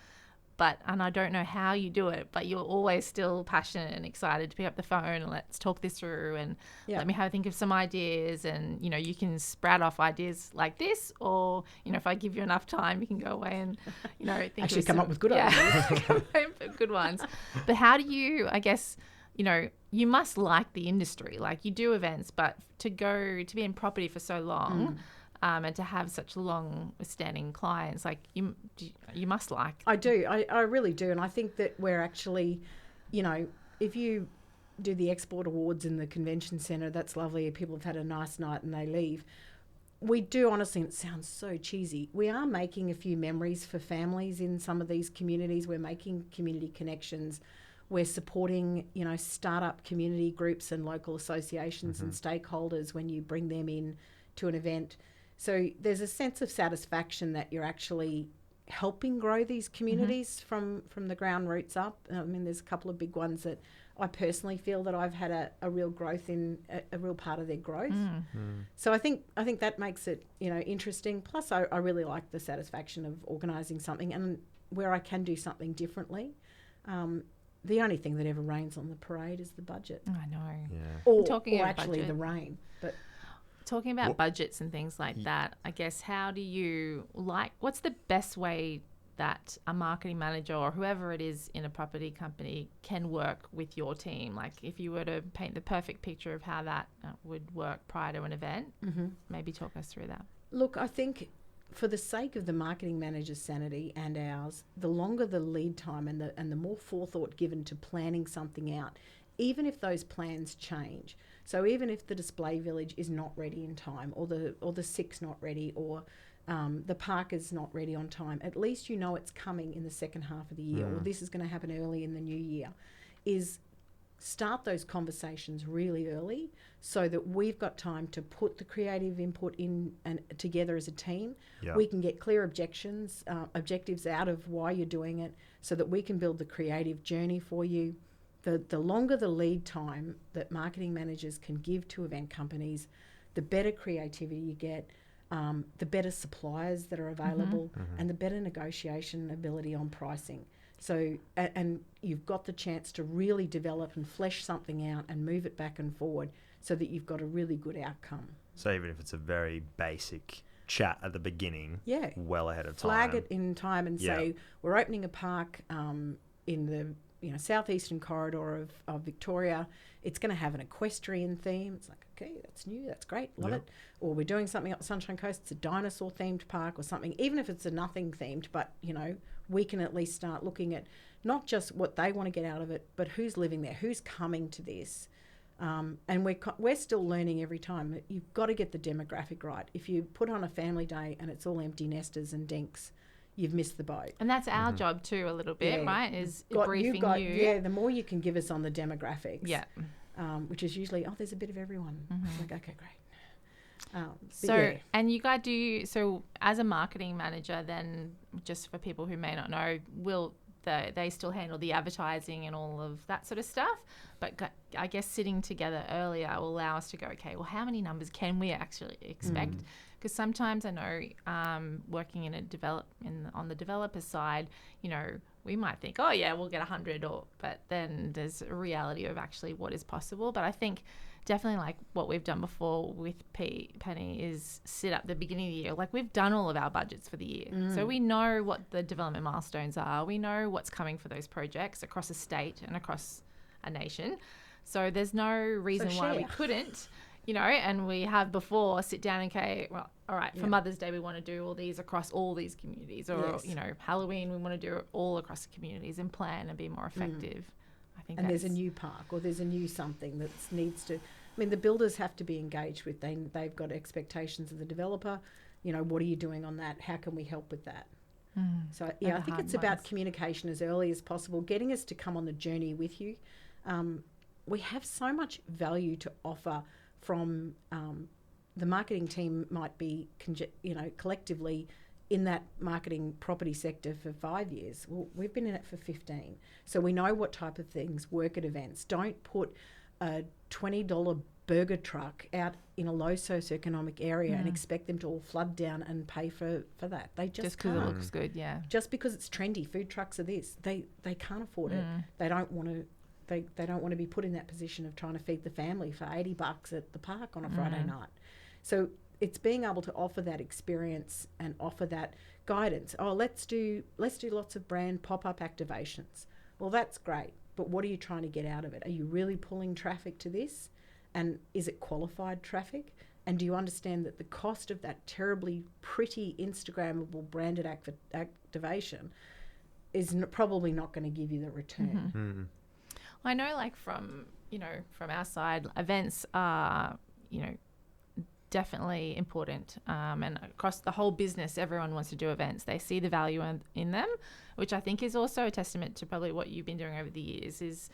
and I don't know how you do it, but you're always still passionate and excited to pick up the phone and let's talk this through and let me have a think of some ideas. And, you can sprout off ideas like this, or, if I give you enough time, you can go away and, think actually come up with good ideas. Come up with good ones. But how do you, I guess, you must like the industry. Like you do events, but to be in property for so long and to have such long-standing clients, like you must like. I do. I really do. And I think that we're actually, if you do the export awards in the convention centre, that's lovely. People have had a nice night and they leave. We do, honestly, and it sounds so cheesy, we are making a few memories for families in some of these communities. We're making community connections. We're supporting, startup community groups and local associations and stakeholders when you bring them in to an event. So there's a sense of satisfaction that you're actually helping grow these communities from the ground roots up. I mean, there's a couple of big ones that I personally feel that I've had a real growth in, a real part of their growth. So I think that makes it, interesting. Plus, I really like the satisfaction of organising something and where I can do something differently. The only thing that ever rains on the parade is the budget. I know. Yeah. Or budget. actually the rain. But talking about budgets and things like that, I guess, how do you what's the best way that a marketing manager or whoever it is in a property company can work with your team? Like if you were to paint the perfect picture of how that would work prior to an event, maybe talk us through that. Look, I think for the sake of the marketing manager's sanity and ours, the longer the lead time and the more forethought given to planning something out, even if those plans change. So even if the display village is not ready in time, or the SIC's not ready, or the park is not ready on time, at least it's coming in the second half of the year, or this is going to happen early in the new year, is start those conversations really early so that we've got time to put the creative input in and together as a team. We can get clear objectives out of why you're doing it so that we can build the creative journey for you. The longer the lead time that marketing managers can give to event companies, the better creativity you get, the better suppliers that are available, and the better negotiation ability on pricing. So, and you've got the chance to really develop and flesh something out and move it back and forward so that you've got a really good outcome. So even if it's a very basic chat at the beginning, well ahead of time. Flag it in time and say, we're opening a park in the southeastern corridor of Victoria. It's going to have an equestrian theme. It's like, okay, that's new, that's great, love it. Or we're doing something up the Sunshine Coast, it's a dinosaur themed park or something, even if it's a nothing themed, but we can at least start looking at not just what they want to get out of it, but who's living there, who's coming to this. And we're still learning every time. You've got to get the demographic right. If you put on a family day and it's all empty nesters and dinks, you've missed the boat. And that's our job too, a little bit, right? Is briefing you. Yeah, the more you can give us on the demographics. Yeah. Which is usually, there's a bit of everyone. It's like, okay, great. And you guys so as a marketing manager, then just for people who may not know, they still handle the advertising and all of that sort of stuff. But I guess sitting together earlier will allow us to go, okay, well, how many numbers can we actually expect? Because sometimes I know working on the developer side, we might think, oh yeah, we'll get 100, but then there's a reality of actually what is possible. But I think definitely like what we've done before with Penny is sit up the beginning of the year. Like we've done all of our budgets for the year. So we know what the development milestones are. We know what's coming for those projects across a state and across a nation. So there's no reason why we couldn't, and we have before sit down and okay, well, all right, for Mother's Day, we want to do all these across all these communities, or, Halloween, we want to do it all across the communities and plan and be more effective. I think and there's a new park or there's a new something that needs to, the builders have to be engaged with. They've got expectations of the developer. What are you doing on that? How can we help with that? So, I think it's about communication as early as possible, getting us to come on the journey with you. We have so much value to offer from the marketing team might be, collectively in that marketing property sector for 5 years. Well, we've been in it for 15. So we know what type of things work at events. Don't put a $20 burger truck out in a low socioeconomic area and expect them to all flood down and pay for that. They just because can't. it looks good, yeah. Just because it's trendy, food trucks are this. They can't afford it. They don't want to. They don't want to be put in that position of trying to feed the family for $80 at the park on a Friday night. So it's being able to offer that experience and offer that guidance. Oh, let's do lots of brand pop-up activations. Well, that's great, but what are you trying to get out of it? Are you really pulling traffic to this? And is it qualified traffic? And do you understand that the cost of that terribly pretty Instagrammable branded activation is probably not going to give you the return? I know, like from our side, events are, definitely important. And across the whole business, everyone wants to do events. They see the value in them, which I think is also a testament to probably what you've been doing over the years is,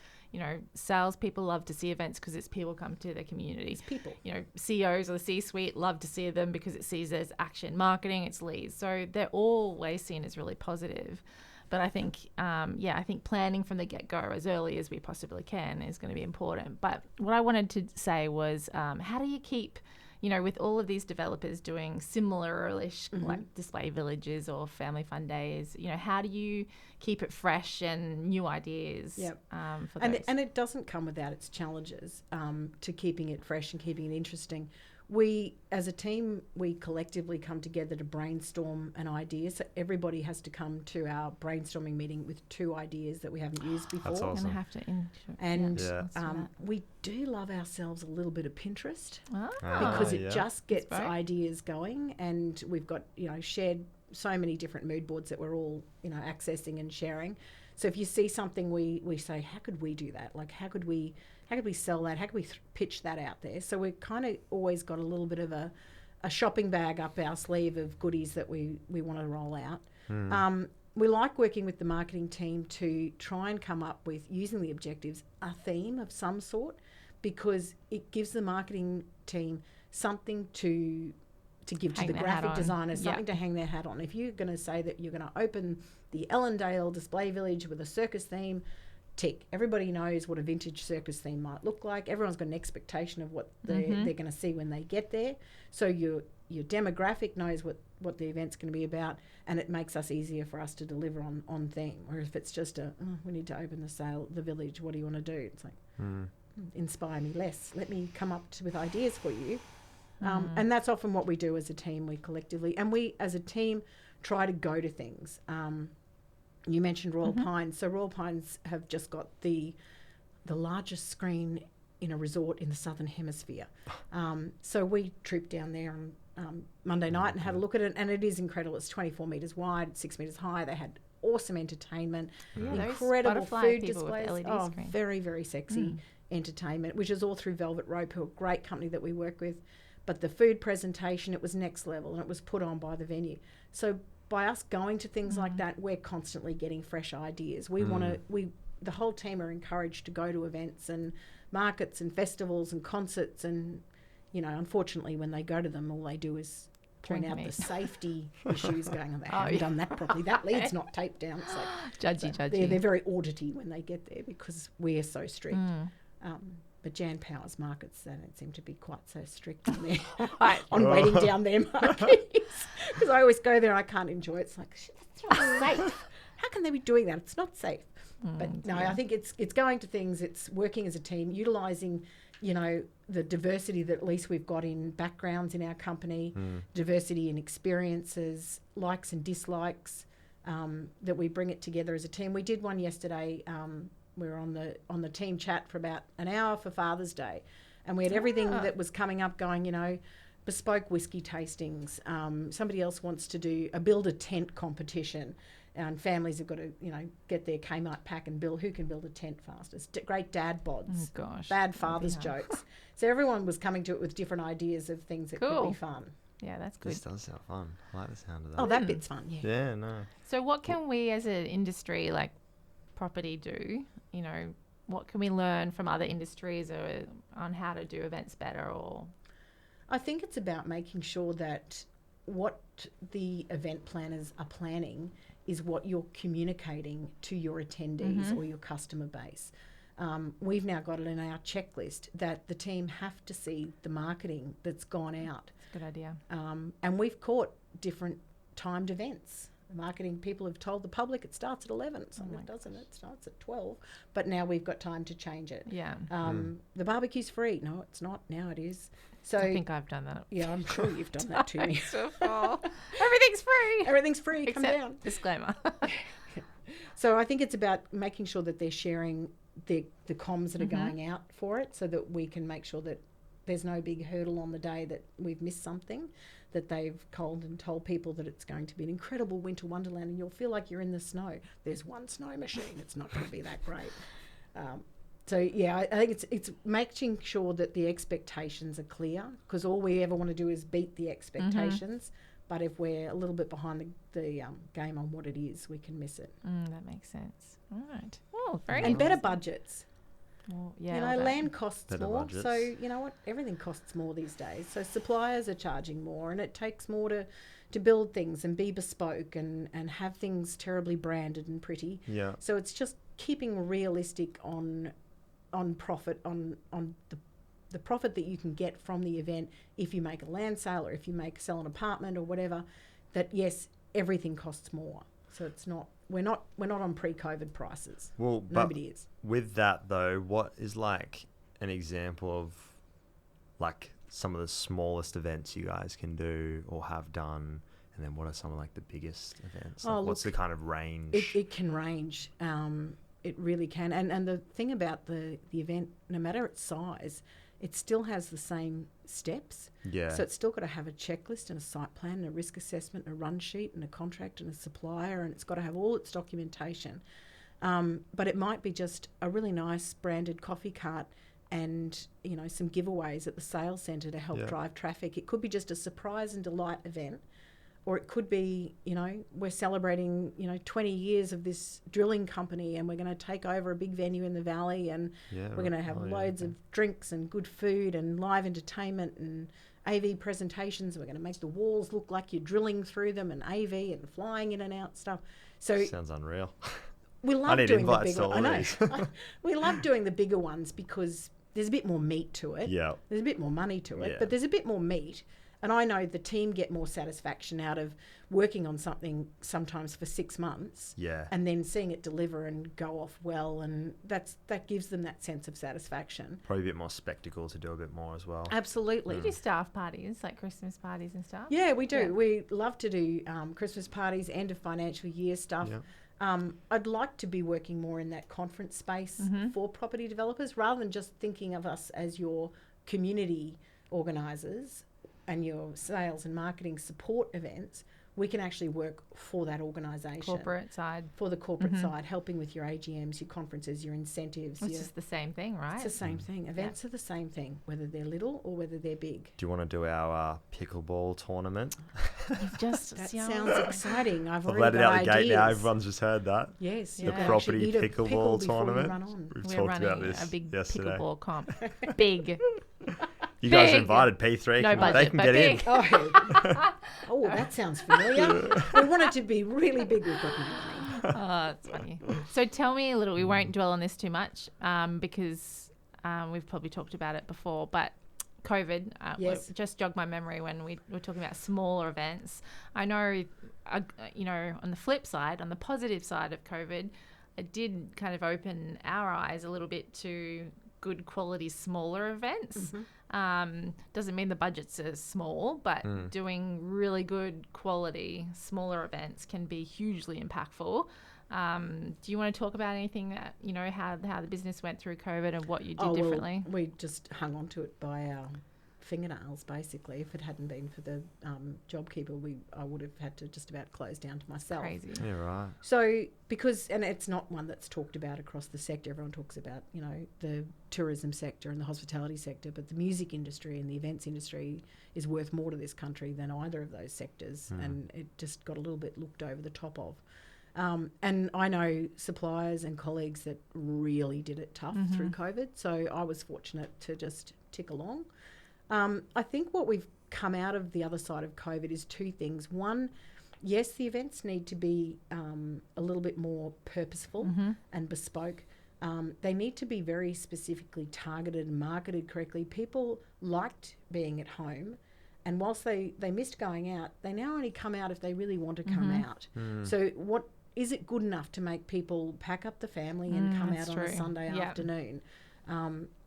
salespeople love to see events because it's people come to their communities. People. CEOs or the C-suite love to see them because it sees as action. Marketing, it's leads. So they're always seen as really positive. But I think, I think planning from the get-go as early as we possibly can is going to be important. But what I wanted to say was, how do you keep, with all of these developers doing similar-ish like display villages or family fun days, how do you keep it fresh and new ideas for those? And it doesn't come without its challenges to keeping it fresh and keeping it interesting. We, as a team, we collectively come together to brainstorm an idea. So everybody has to come to our brainstorming meeting with 2 ideas that we haven't used before. That's awesome. I'm going to have to we do love ourselves a little bit of Pinterest because it just gets ideas going. And we've got, shared so many different mood boards that we're all, accessing and sharing. So if you see something, we say, how could we do that? Like, how could we sell that? How could we pitch that out there? So we've kind of always got a little bit of a shopping bag up our sleeve of goodies that we want to roll out. We like working with the marketing team to try and come up with, using the objectives, a theme of some sort, because it gives the marketing team something to give to the graphic designers, something to hang their hat on. If you're going to say that you're going to open the Ellendale display village with a circus theme, tick. Everybody knows what a vintage circus theme might look like. Everyone's got an expectation of what they're going to see when they get there. So your demographic knows what the event's going to be about, and it makes us easier for us to deliver on theme. Whereas if it's just we need to open the village, what do you want to do? It's like, inspire me less. Let me come up with ideas for you. And that's often what we do as a team, we collectively. And we, as a team, try to go to things. You mentioned Royal Pines. So Royal Pines have just got the largest screen in a resort in the Southern Hemisphere. So we trooped down there on Monday night and had a look at it, and it is incredible. It's 24 metres wide, 6 metres high. They had awesome entertainment, incredible food displays. Very, very sexy entertainment, which is all through Velvet Rope, who are a great company that we work with. But the food presentation, it was next level, and it was put on by the venue. So by us going to things like that, we're constantly getting fresh ideas. The whole team are encouraged to go to events and markets and festivals and concerts, and unfortunately when they go to them, all they do is point out the safety issues going on. They haven't done that properly. That lead's not taped down. It's like judgy. They're very audity when they get there because we're so strict. But Jan Power's markets, they don't seem to be quite so strict on waiting down their markets. Because I always go there and I can't enjoy it. It's like, that's not safe. How can they be doing that? It's not safe. But no, I think it's going to things. It's working as a team, utilising, the diversity that at least we've got in backgrounds in our company, diversity in experiences, likes and dislikes, that we bring it together as a team. We did one yesterday. We were on the team chat for about an hour for Father's Day, and we had everything that was coming up going, bespoke whiskey tastings. Somebody else wants to do a build a tent competition. And families have got to, get their Kmart pack and build who can build a tent fastest. Great dad bods. Oh, gosh. Bad father's jokes. So everyone was coming to it with different ideas of things that could be fun. Yeah, that's good. This does sound fun. I like the sound of that. Oh, that bit's fun, yeah. Yeah, no. So what can we as an industry like property do? What can we learn from other industries or on how to do events better? Or I think it's about making sure that what the event planners are planning is what you're communicating to your attendees or your customer base. We've now got it in our checklist that the team have to see the marketing that's gone out. That's a good idea. And we've caught different timed events. The marketing people have told the public it starts at 11. Some it doesn't. It starts at 12. But now we've got time to change it. Yeah. The barbecue's free. No, it's not. Now it is. So I think I've done that. Yeah, I'm sure you've done that to me. Everything's free. Everything's free. Except Come down. Disclaimer. So I think it's about making sure that they're sharing the comms that are going out for it, so that we can make sure that there's no big hurdle on the day that we've missed something, that they've called and told people that it's going to be an incredible winter wonderland and you'll feel like you're in the snow. There's one snow machine. It's not going to be that great. So, yeah, I think it's making sure that the expectations are clear, because all we ever want to do is beat the expectations. But if we're a little bit behind the game on what it is, we can miss it. That makes sense. All right. Well, very And better budgets. Well, yeah, land costs better more. budgets. So, you know what? Everything costs more these days. So suppliers are charging more, and it takes more to build things and be bespoke and have things terribly branded and pretty. Yeah. So it's just keeping realistic on profit, on the profit that you can get from the event if you make a land sale or if you sell an apartment or whatever, that yes, everything costs more. So it's not, we're not on pre-COVID prices. Well, nobody is. With that though, what is like an example of like some of the smallest events you guys can do or have done? And then what are some of like the biggest events? Like, what's the kind of range? It can range. It really can. And the thing about the event, no matter its size, it still has the same steps. Yeah. So it's still got to have a checklist and a site plan and a risk assessment and a run sheet and a contract and a supplier, and it's got to have all its documentation. But it might be just a really nice branded coffee cart and, some giveaways at the sales centre to help drive traffic. It could be just a surprise and delight event. Or it could be, we're celebrating, 20 years of this drilling company and we're going to take over a big venue in the valley and we're going to have loads of drinks and good food and live entertainment and AV presentations. We're going to make the walls look like you're drilling through them and AV and flying in and out stuff. So sounds unreal. We love doing the bigger ones. I know. We love doing the bigger ones because there's a bit more meat to it. Yeah. There's a bit more money to it, Yeah. but there's a bit more meat. And I know the team get more satisfaction out of working on something sometimes for 6 months and then seeing it deliver and go off well, and that gives them that sense of satisfaction. Probably a bit more spectacle to do a bit more as well. Absolutely. You do staff parties, like Christmas parties and stuff? Yeah, we do. Yeah. We love to do Christmas parties, end of financial year stuff. Yeah. I'd like to be working more in that conference space for property developers, rather than just thinking of us as your community organisers and your sales and marketing support events. We can actually work for that organisation. Corporate side. For the corporate side, helping with your AGMs, your conferences, your incentives. It's just the same thing, right? It's the same thing. Events are the same thing, whether they're little or whether they're big. Do you want to do our pickleball tournament? That sounds exciting. I've already let it out got the ideas. gate now. Everyone's just heard that. Yes. The property pickleball tournament. We're We've talked running about this a big yesterday. pickleball comp. Big. You guys are Big. invited, P3. No budget, they can but get big. in. Oh, that sounds familiar. We want it to be really big. We've got no money. Oh, that's funny. So tell me a little, we won't dwell on this too much because we've probably talked about it before, but COVID just jogged my memory when we were talking about smaller events. I know, on the flip side, on the positive side of COVID, it did kind of open our eyes a little bit to good quality smaller events. Doesn't mean the budgets are small, but doing really good quality smaller events can be hugely impactful. Do you want to talk about anything that, how the business went through COVID and what you did differently? We just hung on to it by our fingernails, basically. If it hadn't been for the JobKeeper, I would have had to just about close down to myself. Crazy. Yeah, right. So and it's not one that's talked about across the sector. Everyone talks about, the tourism sector and the hospitality sector, but the music industry and the events industry is worth more to this country than either of those sectors, and it just got a little bit looked over the top of. And I know suppliers and colleagues that really did it tough through COVID, so I was fortunate to just tick along. I think what we've come out of the other side of COVID is two things. One, yes, the events need to be a little bit more purposeful and bespoke. They need to be very specifically targeted and marketed correctly. People liked being at home, and whilst they missed going out, they now only come out if they really want to come out. So is it good enough to make people pack up the family and come out on a Sunday afternoon?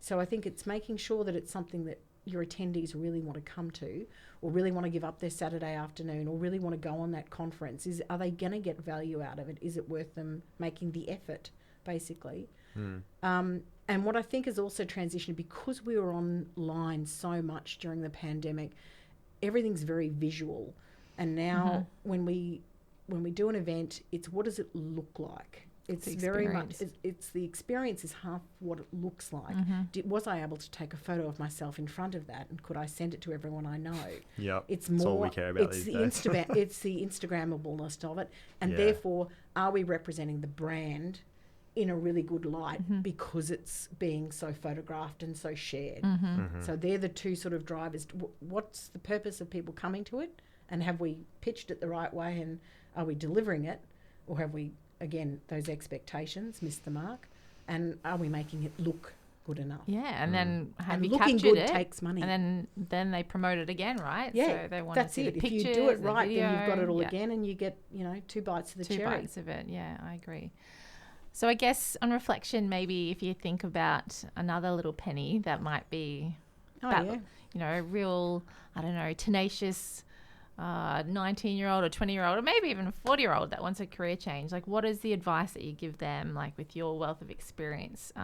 So I think it's making sure that it's something that your attendees really want to come to, or really want to give up their Saturday afternoon, or really want to go on that conference. Are they going to get value out of it? Is it worth them making the effort, basically? And what I think has also transitioned, because we were online so much during the pandemic, everything's very visual. And now when we do an event, it's what does it look like? It's very much, it's the experience is half what it looks like. Was I able to take a photo of myself in front of that, and could I send it to everyone I know? Yeah, it's more. That's all we care about these days. It's the Instagrammableness of it, and therefore, are we representing the brand in a really good light because it's being so photographed and so shared? So they're the two sort of drivers. What's the purpose of people coming to it, and have we pitched it the right way, and are we delivering it, or have we, again, those expectations missed the mark, and are we making it look good enough? Yeah, and then have you looking captured good it, takes money, and then they promote it again, right? Yeah, so they want to see the pictures. If you do it right, video, then you've got it all again, and you get 2 bites of the cherry. 2 bites of it. Yeah, I agree. So I guess on reflection, maybe if you think about another little penny that might be a real, I don't know, tenacious 19-year-old or 20-year-old or maybe even a 40-year-old that wants a career change, like what is the advice that you give them, like with your wealth of experience,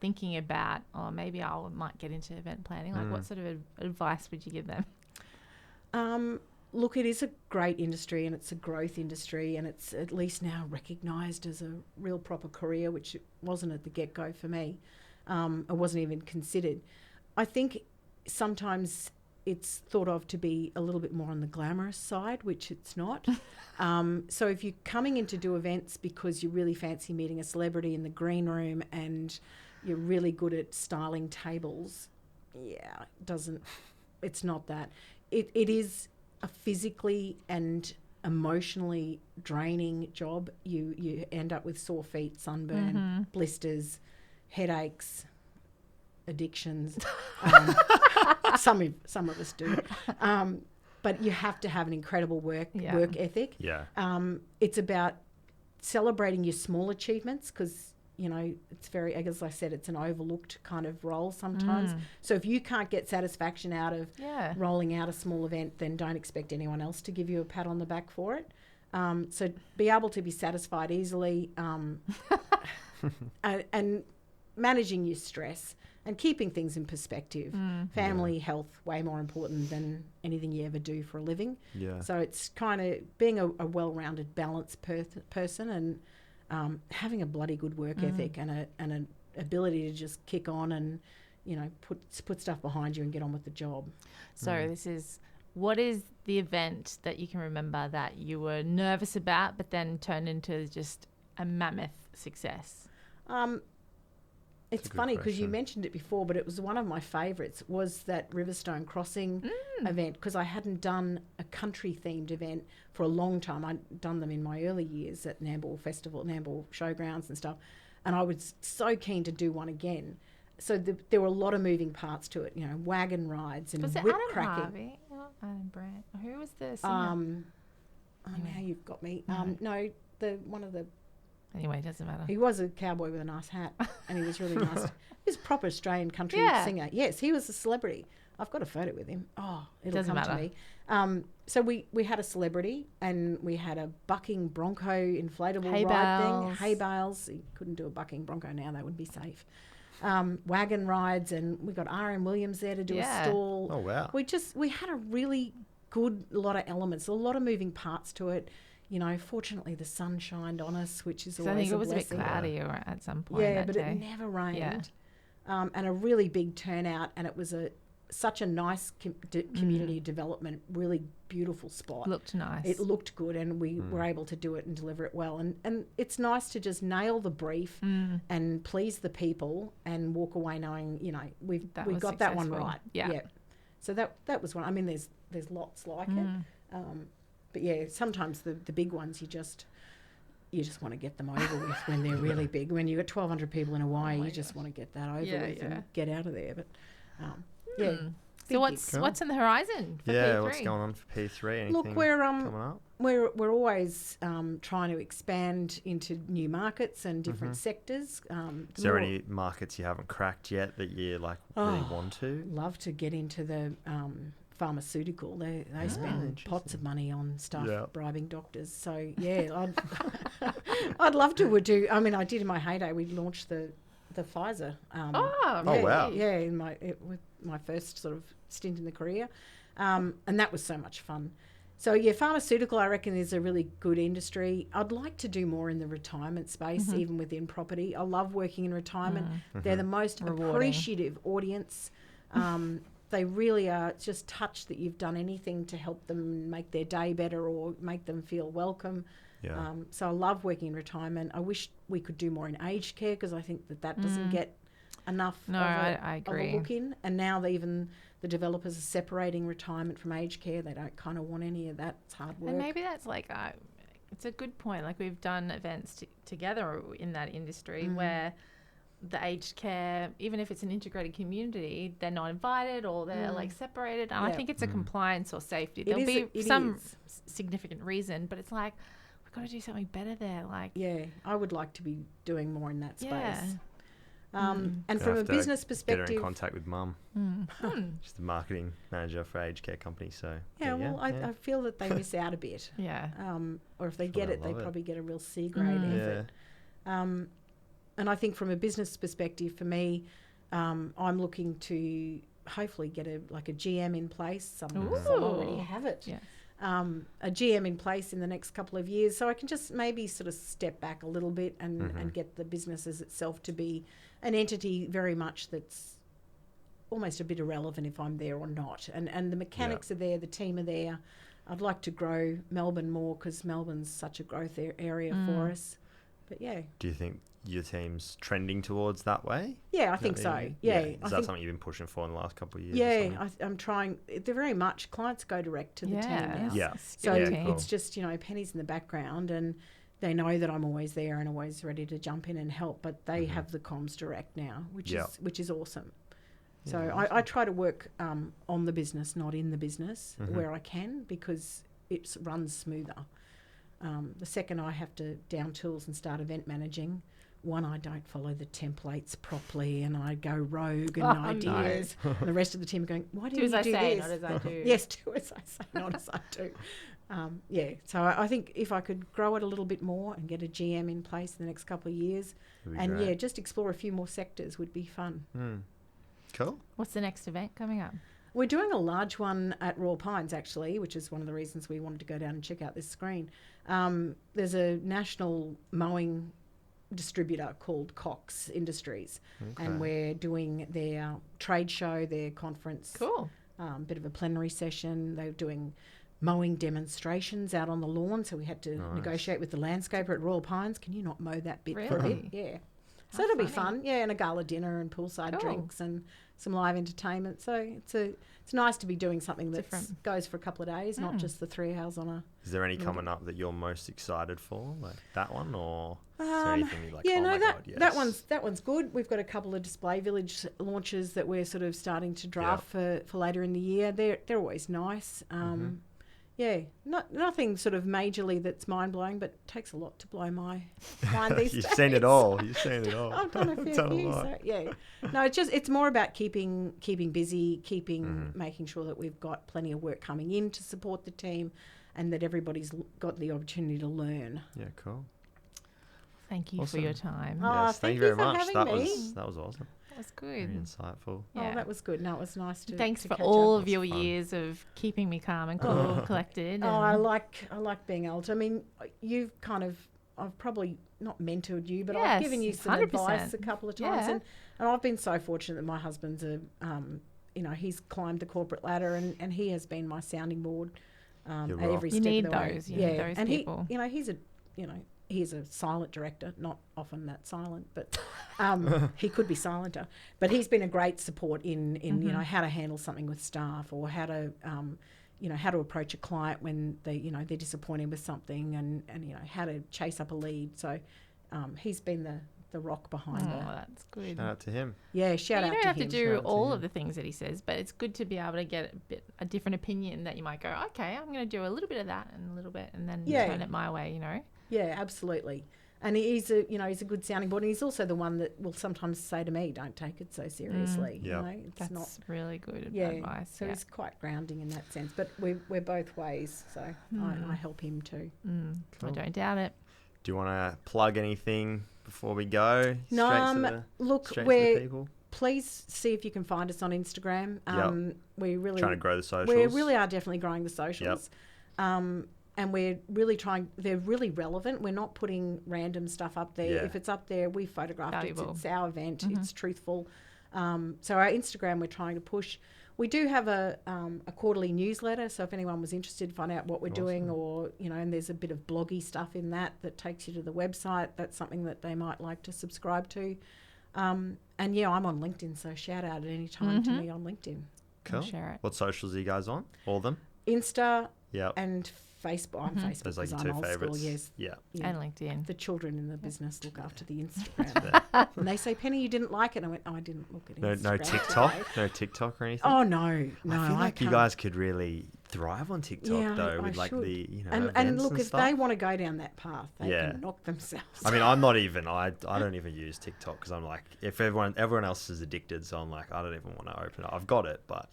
thinking about, maybe I might get into event planning, like what sort of advice would you give them? Look, it is a great industry, and it's a growth industry, and it's at least now recognised as a real proper career, which it wasn't at the get-go for me. It wasn't even considered. I think sometimes it's thought of to be a little bit more on the glamorous side, which it's not. So if you're coming in to do events because you really fancy meeting a celebrity in the green room and you're really good at styling tables, it's not that. It is a physically and emotionally draining job. You end up with sore feet, sunburn, blisters, headaches, addictions. Some of us do, but you have to have an incredible work ethic. It's about celebrating your small achievements, because it's very, as I said, it's an overlooked kind of role sometimes. So if you can't get satisfaction out of rolling out a small event, then don't expect anyone else to give you a pat on the back for it. So be able to be satisfied easily, and managing your stress and keeping things in perspective. Family health, way more important than anything you ever do for a living. So it's kind of being a well-rounded, balanced person, and having a bloody good work ethic and an ability to just kick on and put stuff behind you and get on with the job. So what is the event that you can remember that you were nervous about but then turned into just a mammoth success? It's funny because you mentioned it before, but it was one of my favourites, was that Riverstone Crossing event, because I hadn't done a country-themed event for a long time. I'd done them in my early years at Nambour Festival, Nambour Showgrounds and stuff, and I was so keen to do one again. So there were a lot of moving parts to it, wagon rides and whip cracking. Harvey? Oh, Adam Brandt. Who was the singer? Now you've got me. No, one of the Anyway, it doesn't matter. He was a cowboy with a nice hat, and he was really nice. He was a proper Australian country singer. Yes, he was a celebrity. I've got a photo with him. Oh, it'll Doesn't come matter. to me. So we had a celebrity, and we had a bucking bronco inflatable Hay ride bales. thing. Hay bales. You couldn't do a bucking bronco now; that wouldn't be safe. Wagon rides, and we got R.M. Williams there to do a stall. Oh, wow. We had a really good lot of elements, a lot of moving parts to it. You know, fortunately the sun shined on us, which is 'Cause always I think a it was blessing. a bit cloudy or at some point. Yeah, that but day. it never rained. Yeah. And a really big turnout, and it was such a nice community development, really beautiful spot. Looked nice. It looked good, and we were able to do it and deliver it well. And it's nice to just nail the brief and please the people and walk away knowing, you know, we've was got that one successful. right. Yeah. So that was one. I mean, there's lots like it. But yeah, sometimes the big ones you just want to get them over with when they're really big. When you've got 1,200 people in Hawaii, you just want to get that over with and get out of there. But So what's on the horizon for P3? What's going on for P3? Anything Look, we're coming up? we're always trying to expand into new markets and different sectors. Is there any markets you haven't cracked yet that you really want to? Love to get into the pharmaceutical. They spend pots of money on stuff, bribing doctors. So yeah, I'd love to. I mean, I did in my heyday. We launched the Pfizer. Wow. Yeah, with my first sort of stint in the career, and that was so much fun. So yeah, pharmaceutical, I reckon, is a really good industry. I'd like to do more in the retirement space, even within property. I love working in retirement. They're the most appreciative audience. They really are just touched that you've done anything to help them make their day better or make them feel welcome. Yeah. So I love working in retirement. I wish we could do more in aged care because I think that doesn't get enough I of agree. a look in. And now even the developers are separating retirement from aged care. They don't kind of want any of that. It's hard work. And maybe that's like, it's a good point. Like we've done events together in that industry where the aged care, even if it's an integrated community, they're not invited or they're like separated. And I think it's a compliance or safety. There'll be some significant reason, but it's like, we've got to do something better there. Like, yeah, I would like to be doing more in that space. Yeah. And from a business perspective, get her in contact with Mum. She's the marketing manager for aged care company. So I feel that they miss out a bit. Yeah. Or if they Sure, get it, they love it. probably get a real C grade effort. And I think from a business perspective, for me, I'm looking to hopefully get a GM in place. Some already have it. Yeah. A GM in place in the next couple of years, so I can just maybe sort of step back a little bit and get the business as itself to be an entity very much that's almost a bit irrelevant if I'm there or not. And the mechanics are there, the team are there. I'd like to grow Melbourne more because Melbourne's such a growth area for us. But yeah. Do you think your team's trending towards that way? Yeah, I think so. Yeah. Is that something you've been pushing for in the last couple of years? Yeah, I'm trying. They're very much, clients go direct to the team now. Yeah. So cool. it's just, pennies in the background and they know that I'm always there and always ready to jump in and help, but they have the comms direct now, which is awesome. So I try to work on the business, not in the business, where I can, because it runs smoother. The second I have to down tools and start event managing, I don't follow the templates properly and I go rogue and ideas. And the rest of the team are going, why do you do this? Do as I say, not as I do. Yes, do as I say, not as I do. So I think if I could grow it a little bit more and get a GM in place in the next couple of years and great. just explore a few more sectors would be fun. Cool. What's the next event coming up? We're doing a large one at Royal Pines, actually, which is one of the reasons we wanted to go down and check out this screen. There's a national mowing distributor called Cox Industries, and we're doing their trade show, their conference. Cool. Bit of a plenary session. They're doing mowing demonstrations out on the lawn, so we had to negotiate with the landscaper at Royal Pines. Can you not mow that bit for a bit? Yeah. So it'll be fun, and a gala dinner and poolside drinks and some live entertainment. So it's nice to be doing something that goes for a couple of days, not just the 3 hours on a. Is there any coming up that you're most excited for, like that one, or is there anything you like? That one's good. We've got a couple of display village launches that we're sort of starting to draft for later in the year. They're always nice. Yeah, nothing sort of majorly that's mind blowing, but it takes a lot to blow my mind these You've days. seen it all. You've seen it all. I've done a fair few, so yeah. No, it's more about keeping busy, making sure that we've got plenty of work coming in to support the team, and that everybody's got the opportunity to learn. Yeah, cool. Thank you for your time. Oh, Yes, thank you very much. That was awesome. That was good. Very insightful. Yeah. Oh, that was good. No, it was nice to. Thanks to for catch all up. of your years of keeping me calm and cool, collected. Oh, I like being able to. I mean, I've probably not mentored you, but I've given you some 100%. advice a couple of times, and I've been so fortunate that my husband's he's climbed the corporate ladder, and he has been my sounding board at every step of the way. Those and people. He's a silent director, not often that silent, but he could be silenter. But he's been a great support in how to handle something with staff, or how to how to approach a client when they're disappointed with something, and how to chase up a lead. So he's been the rock behind that. Oh, that's good. Shout out to him. Yeah, shout out to him. You don't have to do all of the things that he says, but it's good to be able to get a different opinion that you might go, okay, I'm going to do a little bit of that and a little bit, and then turn it my way, Yeah, absolutely. And he's a good sounding board, and he's also the one that will sometimes say to me, "Don't take it so seriously." That's not really good advice. So he's quite grounding in that sense. But we're both ways, so I help him too. Cool. I don't doubt it. Do you want to plug anything before we go? No, look, straight to the people? Please see if you can find us on Instagram. We're really trying to grow the socials. We really are definitely growing the socials. And we're really trying, they're really relevant. We're not putting random stuff up there. If it's up there, we photographed it. It's our event. It's truthful. So our Instagram, we're trying to push. We do have a quarterly newsletter. So if anyone was interested to find out what we're doing, or, and there's a bit of bloggy stuff in that takes you to the website, that's something that they might like to subscribe to. And I'm on LinkedIn. So shout out at any time to me on LinkedIn. Cool. Share it. What socials are you guys on? All of them? Insta and Facebook. I'm Facebook. There's like because your I'm two old favourites. school, yes. Yeah. And LinkedIn. The children in the business look after the Instagram. And they say, Penny, you didn't like it. And I went, I didn't look at Instagram. No TikTok? Today. No TikTok or anything? Oh, no. I feel like you guys could really thrive on TikTok, though, with like the, and look, if stuff. they want to go down that path, they can knock themselves. I mean, I'm not even, I don't even use TikTok, because I'm like, if everyone else is addicted, so I'm like, I don't even want to open it. I've got it, but,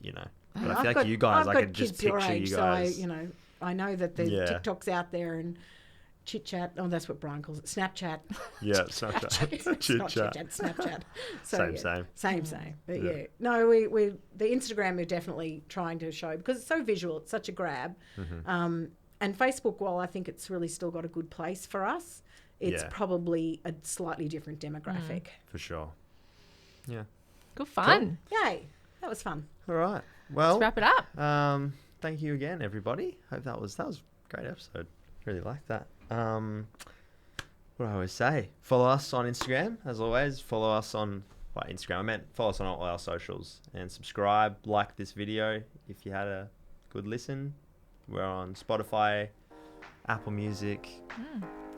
But I feel like you guys, I could just picture you guys. So I know that there's TikToks out there and chit chat. Oh, that's what Brian calls it. Snapchat. Yeah, Snapchat. Chit chat. Snapchat. So, same. But no, we the Instagram we're definitely trying to show, because it's so visual. It's such a grab. And Facebook, while I think it's really still got a good place for us, it's probably a slightly different demographic. For sure. Yeah. Good fun. Cool. Yay. That was fun. All right. Well, let's wrap it up. Thank you again, everybody. Hope that was a great episode. Really liked that. What do I always say? Follow us on Instagram, as always. Follow us on Instagram. I meant follow us on all our socials, and subscribe. Like this video if you had a good listen. We're on Spotify, Apple Music,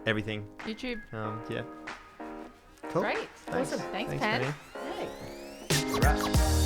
everything. YouTube. Yeah. Cool. Great. Awesome. Thanks Pen. Yay. All right.